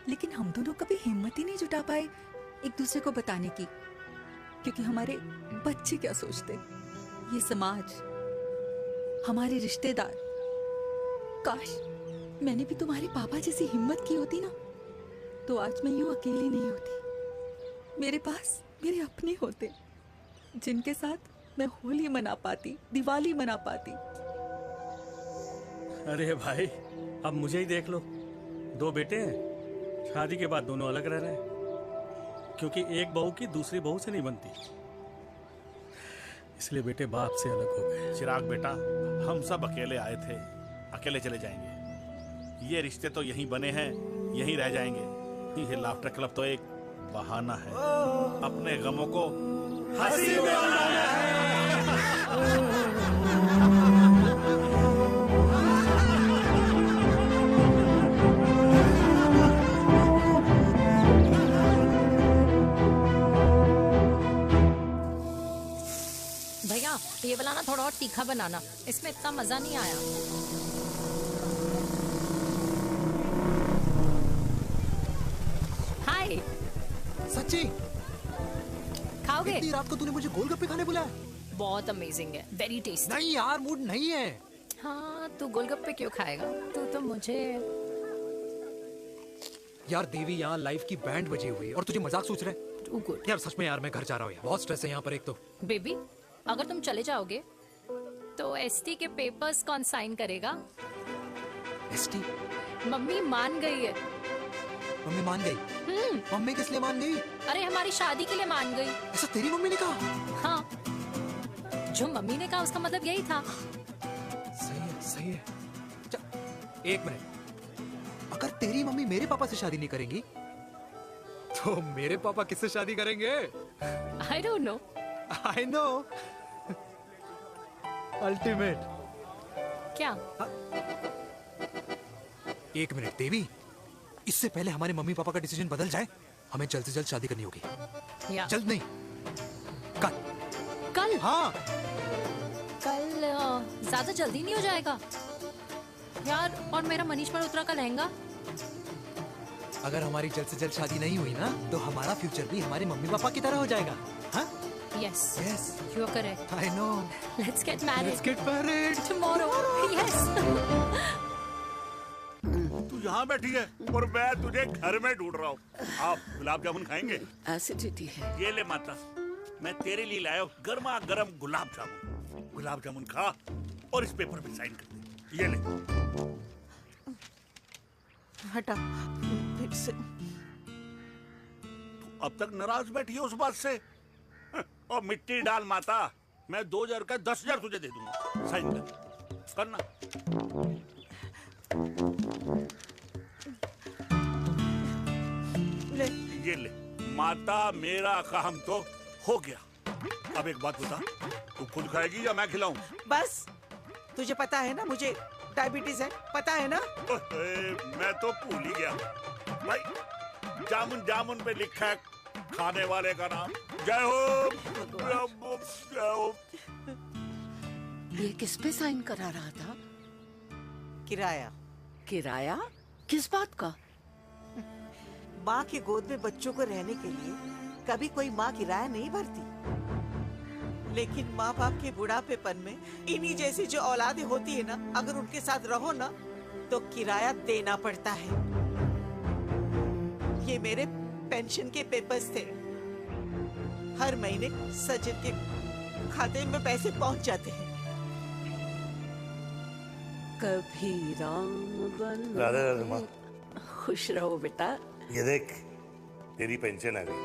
लेकिन हम दोनों कभी हिम्मत ही नहीं जुटा पाए एक दूसरे को बताने की, क्योंकि हमारे बच्चे क्या सोचते, ये समाज, हमारे रिश्तेदार। काश मैंने भी तुम्हारे पापा जैसी हिम्मत की होती ना, तो आज मैं यूं अकेली नहीं होती। मेरे पास मेरे अपने होते जिनके साथ मैं होली मना पाती, दिवाली मना पाती। अरे भाई, अब मुझे ही देख लो, 2 बेटे हैं, शादी के बाद दोनों अलग रह रहे हैं, क्योंकि एक बहू की दूसरी बहू से नहीं बनती, इसलिए बेटे बाप से अलग हो गए। चिराग बेटा, हम सब अकेले आए थे, अकेले चले जाएंगे। ये रिश्ते तो यहीं बने हैं, यहीं रह जाएंगे। ये लाफ्टर क्लब तो एक बहाना है अपने गमों को हंसी में बनाना है। भैया, ये वाला ना थोड़ा और तीखा बनाना, इसमें इतना मजा नहीं आया। हाय। सच्ची? खाओगे? इतनी रात को तूने मुझे गोलगप्पे खाने बुलाया? बहुत अमेजिंग है, वेरी टेस्टी। नहीं यार, मूड नहीं है। हाँ, तू गोलगप्पे क्यों खाएगा? तू तो मुझे। यार देवी, यहाँ लाइफ की बैंड बजी हुई है और तुझे मजाक सोच रहे? यार सच में यार, मैं घर जा रहा हूँ यार, बहुत स्ट्रेस है यहाँ पर। एक तो बेबी, अगर तुम चले जाओगे तो एसटी के पेपर्स कौन साइन करेगा? एसटी? मम्मी मान गई है। मम्मी मान गई? मम्मी किस लिए मान गई? अरे हमारी शादी के लिए मान गई। ऐसा तेरी मम्मी ने कहा? हाँ, जो मम्मी ने कहा उसका मतलब यही था। सही है, सही है। एक मिनट, अगर तेरी मम्मी मेरे पापा से शादी नहीं करेंगी तो मेरे पापा किससे शादी करेंगे? I don't know. I know. Ultimate. क्या? एक मिनट देवी, इससे पहले हमारे मम्मी पापा का डिसीजन बदल जाए, हमें जल्द से जल्द शादी करनी होगी। जल्द नहीं, कल। कल? हाँ। कल ज्यादा जल्दी नहीं हो जाएगा यार? और मेरा मनीष मल्होत्रा का लहंगा? अगर हमारी जल्द से जल्द शादी नहीं हुई ना, तो हमारा फ्यूचर भी हमारे मम्मी पापा की तरह हो जाएगा। हाँ? Yes. Yes. You are correct. I know. Let's get married. Let's get married tomorrow. Yes. तू यहाँ बैठी है और मैं तुझे घर में ढूंढ रहा हूँ। आप गुलाब जामुन खाएंगे? एसिडिटी है। ये ले माता, मैं तेरे लिए लाया हूँ गर्मा गर्म गुलाब जामुन। गुलाब जामुन खा और इस पेपर पे साइन कर दे। ये ले। हटा फिर से। अब तक नाराज बैठी है उस बात से? और मिट्टी डाल माता, मैं 2000 का 10,000 तुझे दे दूंगा। साइन कर, करना। ले। ये ले माता, मेरा काम तो हो गया। अब एक बात बता, तू खुद खाएगी या मैं खिलाऊं? बस, तुझे पता है ना मुझे डायबिटीज है, पता है ना? मैं तो भूल ही गया भाई। जामुन जामुन पे लिखा है खाने वाले का नाम। जय हो, जय हो। ये किस पे साइन करा रहा था? किराया। किराया? किस बात का? माँ के गोद में बच्चों को रहने के लिए कभी कोई माँ किराया नहीं भरती, लेकिन माँ बाप के बुढ़ापेपन में इन्हीं जैसी जो औलादें होती है ना, अगर उनके साथ रहो ना तो किराया देना पड़ता है। ये मेरे पेंशन के पेपर्स थे। हर महीने सचिन के खाते में पैसे पहुंच जाते हैं। कभी राम बन। राधे राधे माँ। खुश रहो बेटा। ये देख, तेरी पेंशन आ गई।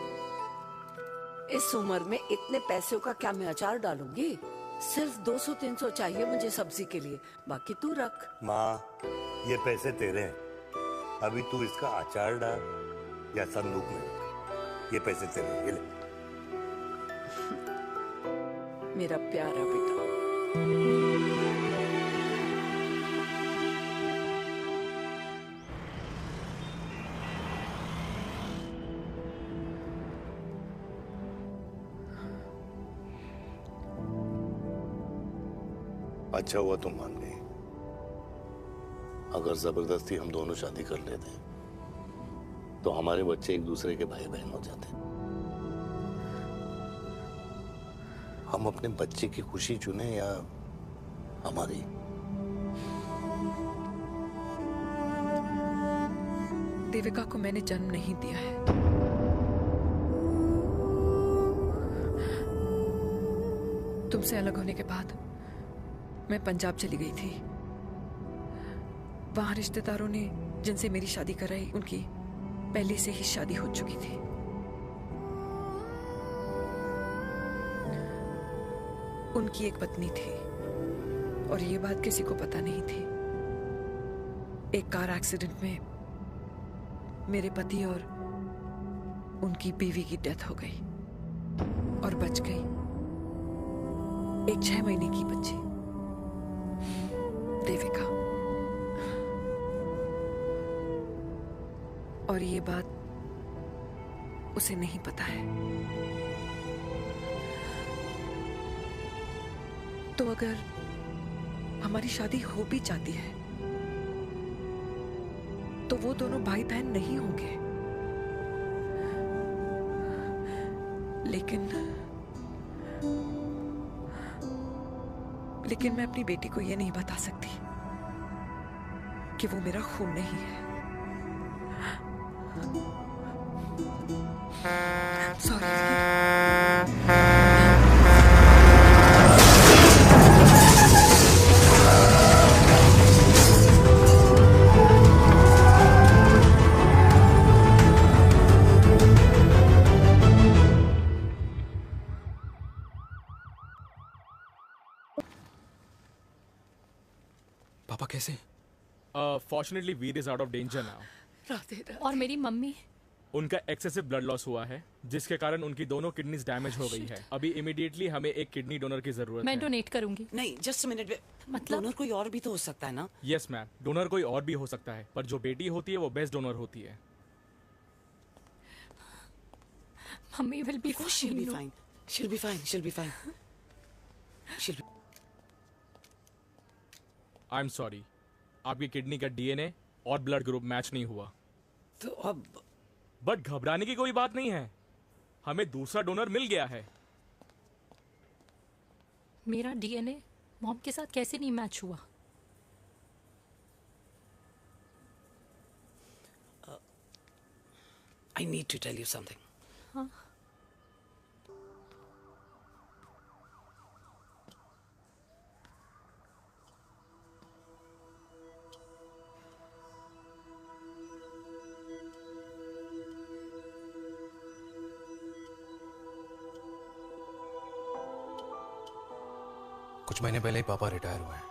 इस उम्र में इतने पैसों का क्या मैं अचार डालूंगी? सिर्फ 200-300 चाहिए मुझे सब्जी के लिए, बाकी तू रख। माँ, ये पैसे तेरे हैं। अभी तू इसका अचार डाल या संदूक में रख। ये पैसे तेरे हैं, ये ले। मेरा प्यारा बेटा। अच्छा हुआ तुम मान गई। अगर जबरदस्ती हम दोनों शादी कर लेते तो हमारे बच्चे एक दूसरे के भाई बहन हो जाते। हम अपने बच्चे की खुशी चुने या हमारी? देविका को मैंने जन्म नहीं दिया है। तुमसे अलग होने के बाद मैं पंजाब चली गई थी। वहां रिश्तेदारों ने जिनसे मेरी शादी कराई, उनकी पहले से ही शादी हो चुकी थी। उनकी एक पत्नी थी और ये बात किसी को पता नहीं थी। एक कार एक्सीडेंट में मेरे पति और उनकी बीवी की डेथ हो गई और बच गई एक 6 महीने की बच्ची, देविका। और ये बात उसे नहीं पता है। तो अगर हमारी शादी हो भी जाती है तो वो दोनों भाई बहन नहीं होंगे। लेकिन मैं अपनी बेटी को ये नहीं बता सकती कि वो मेरा खून नहीं है। पापा कैसे? Fortunately Veer is out of danger now. और मेरी मम्मी? उनका एक्सेसिव ब्लड लॉस हुआ है जिसके कारण उनकी दोनों किडनीज डैमेज हो गई है। अभी इमीडिएटली हमें एक किडनी डोनर की जरूरत है। मैं डोनेट करूंगी। नहीं, जस्ट अ मिनट। मतलब डोनर कोई और भी तो हो सकता है ना? यस मैम, डोनर कोई और भी हो सकता है, पर जो बेटी होती है वो बेस्ट डोनर होती है। Mummy will be fine. She'll be fine. She'll be fine. She'll be fine. She'll be... I am sorry, आपकी किडनी का डीएनए और ब्लड ग्रुप मैच नहीं हुआ। तो अब बट घबराने की कोई बात नहीं है, हमें दूसरा डोनर मिल गया है। मेरा डीएनए मॉम के साथ कैसे नहीं मैच हुआ? I need to tell you something. हाँ? कुछ महीने पहले ही पापा रिटायर हुए हैं,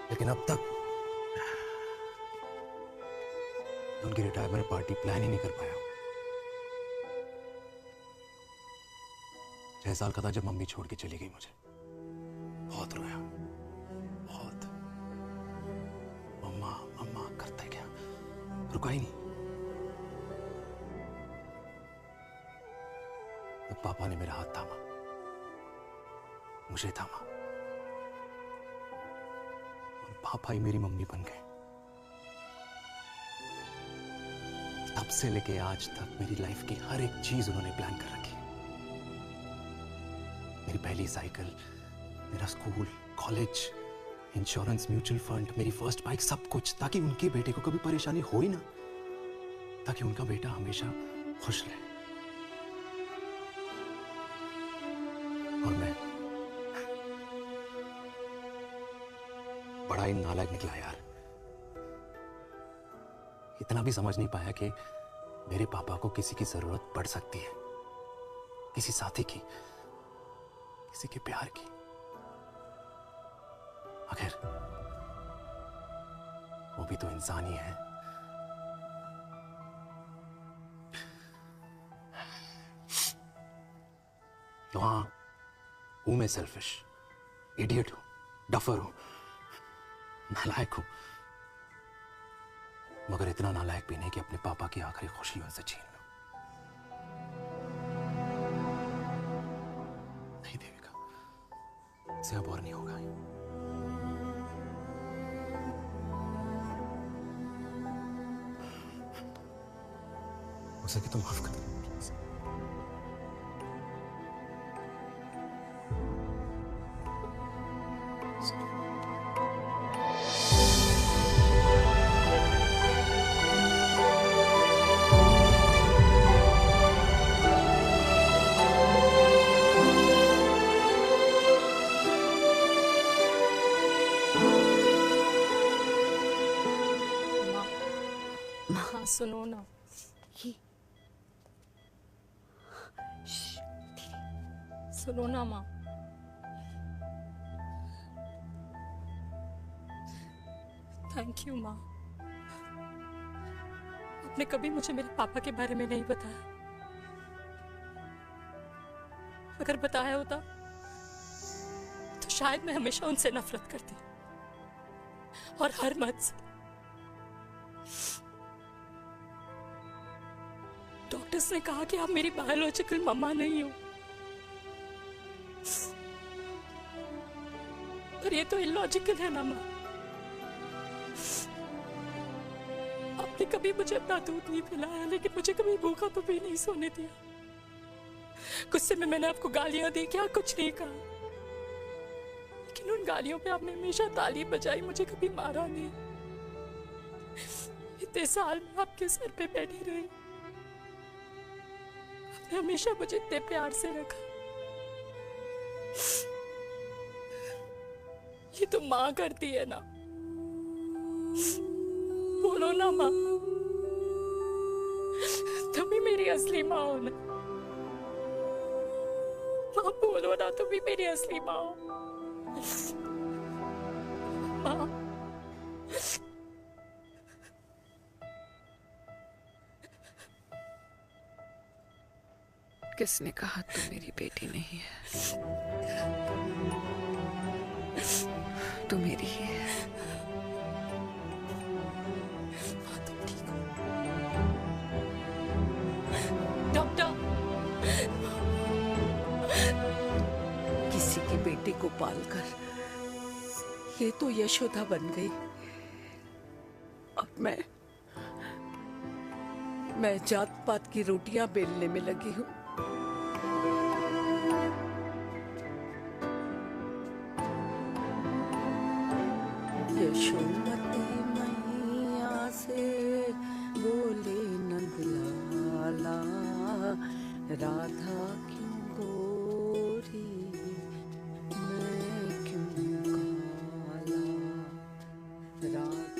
लेकिन अब तक उनकी रिटायरमेंट पार्टी प्लान ही नहीं कर पाया। 6 साल का था जब मम्मी छोड़ के चली गई मुझे। बहुत रोया, बहुत। मम्मा मम्मा करते क्या, रुका ही नहीं। तो पापा ने मेरा हाथ थामा, मुझे थामा, और पापा ही मेरी मम्मी बन गए। तब से लेके आज तक मेरी लाइफ की हर एक चीज उन्होंने प्लान कर रखी। मेरी पहली साइकिल, मेरा school, college, insurance, mutual fund, मेरी फर्स्ट बाइक, सब कुछ, ताकि उनके बेटे को कभी परेशानी हो ही ना, ताकि उनका बेटा हमेशा खुश रहे। और मैं बड़ा ही नालायक निकला यार। इतना भी समझ नहीं पाया कि मेरे पापा को किसी की जरूरत पड़ सकती है, किसी साथी की, किसी के प्यार की। आखिर वो भी तो इंसान ही है। तो हाँ, हूं मैं सेल्फिश, इडियट हूं, डफर हूं, नालायक हूं, मगर इतना नालायक भी नहीं कि अपने पापा की आखिरी खुशी उनसे छीन लूं। नहीं देविका, इससे अब और नहीं होगा। हो सके तो माफ कर दो प्लीज। हाँ, सुनो ना, सुनो ना माँ। थैंक यू माँ, आपने कभी मुझे मेरे पापा के बारे में नहीं बताया। अगर बताया होता तो शायद मैं हमेशा उनसे नफरत करती, और हर मत से। डॉक्टर्स ने कहा कि आप मेरी बायोलॉजिकल मम्मा नहीं हो, पर ये तो इलॉजिकल है ना माँ। आपने कभी मुझे अपना दूध नहीं पिलाया, लेकिन मुझे कभी भूखा तो भी नहीं सोने दिया। गुस्से में मैंने आपको गालियां दी, क्या कुछ नहीं कहा, लेकिन उन गालियों पे आपने हमेशा ताली बजाई, मुझे कभी मारा नहीं। इतने साल में आपके सर पे बैठी रही, आपने हमेशा मुझे इतने प्यार से रखा। ये तो माँ करती है ना, बोलो ना माँ, तुम ही मेरी असली माँ हो ना। माँ बोलो ना, तुम ही मेरी असली माँ हो। माँ, किसने कहा तू मेरी बेटी नहीं है? तू मेरी ही है। डॉक्टर, किसी की बेटी को पालकर ये तो यशोदा बन गई। अब मैं जात पात की रोटियां बेलने में लगी हूँ। यशोमती मैया से बोले नंदलाला, राधा क्यों गोरी मैं क्यों काला, राधा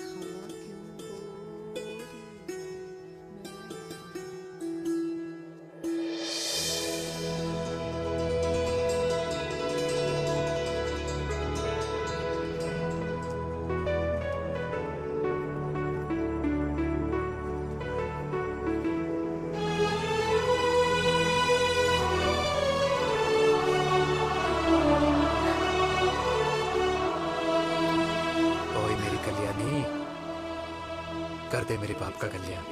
कर दे मेरे बाप का कल्याण।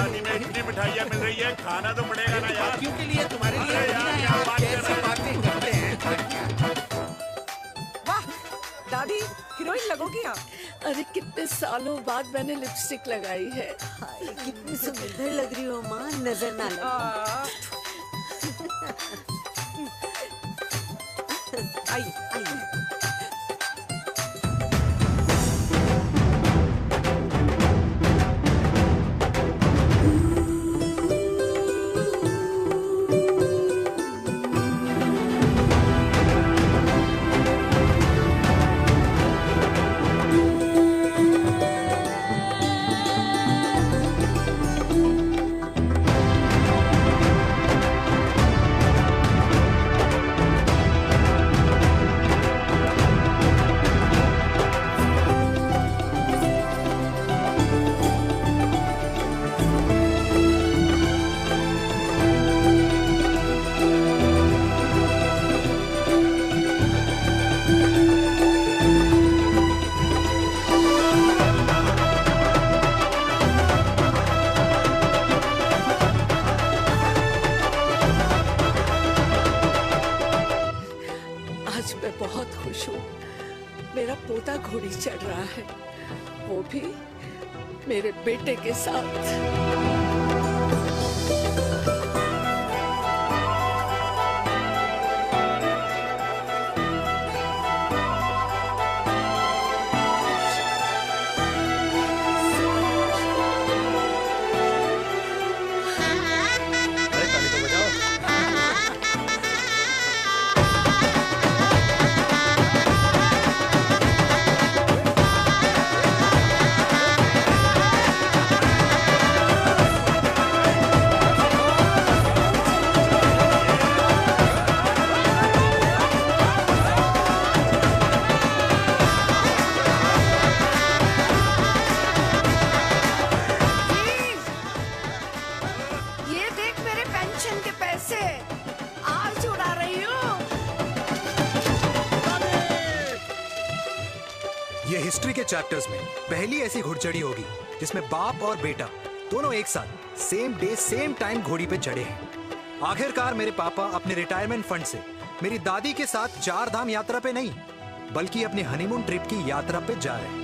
शादी में इतनी मिठाइयाँ मिल रही है, खाना तो पड़ेगा ना यार। क्योंकि लिए तुम्हारे लिए अरे यार, क्या बात कर रहे हैं? बातें करते हैं। वाह दादी, हीरोइन लगोगी आप। अरे कितने सालों बाद मैंने लिपस्टिक लगाई है। कितनी सुंदर लग रही हो माँ, नजर ना लगे। आइए आइए। आज मैं बहुत खुश हूँ। मेरा पोता घोड़ी चढ़ रहा है, वो भी मेरे बेटे के साथ। ये देख मेरे पेंशन के पैसे आज उड़ा रही हूँ। ये हिस्ट्री के चैप्टर्स में पहली ऐसी घुड़चढ़ी होगी जिसमें बाप और बेटा दोनों एक साथ सेम डे सेम टाइम घोड़ी पे चढ़े हैं। आखिरकार मेरे पापा अपने रिटायरमेंट फंड से मेरी दादी के साथ 4 धाम यात्रा पे नहीं बल्कि अपनी हनीमून ट्रिप की यात्रा पे जा रहे हैं।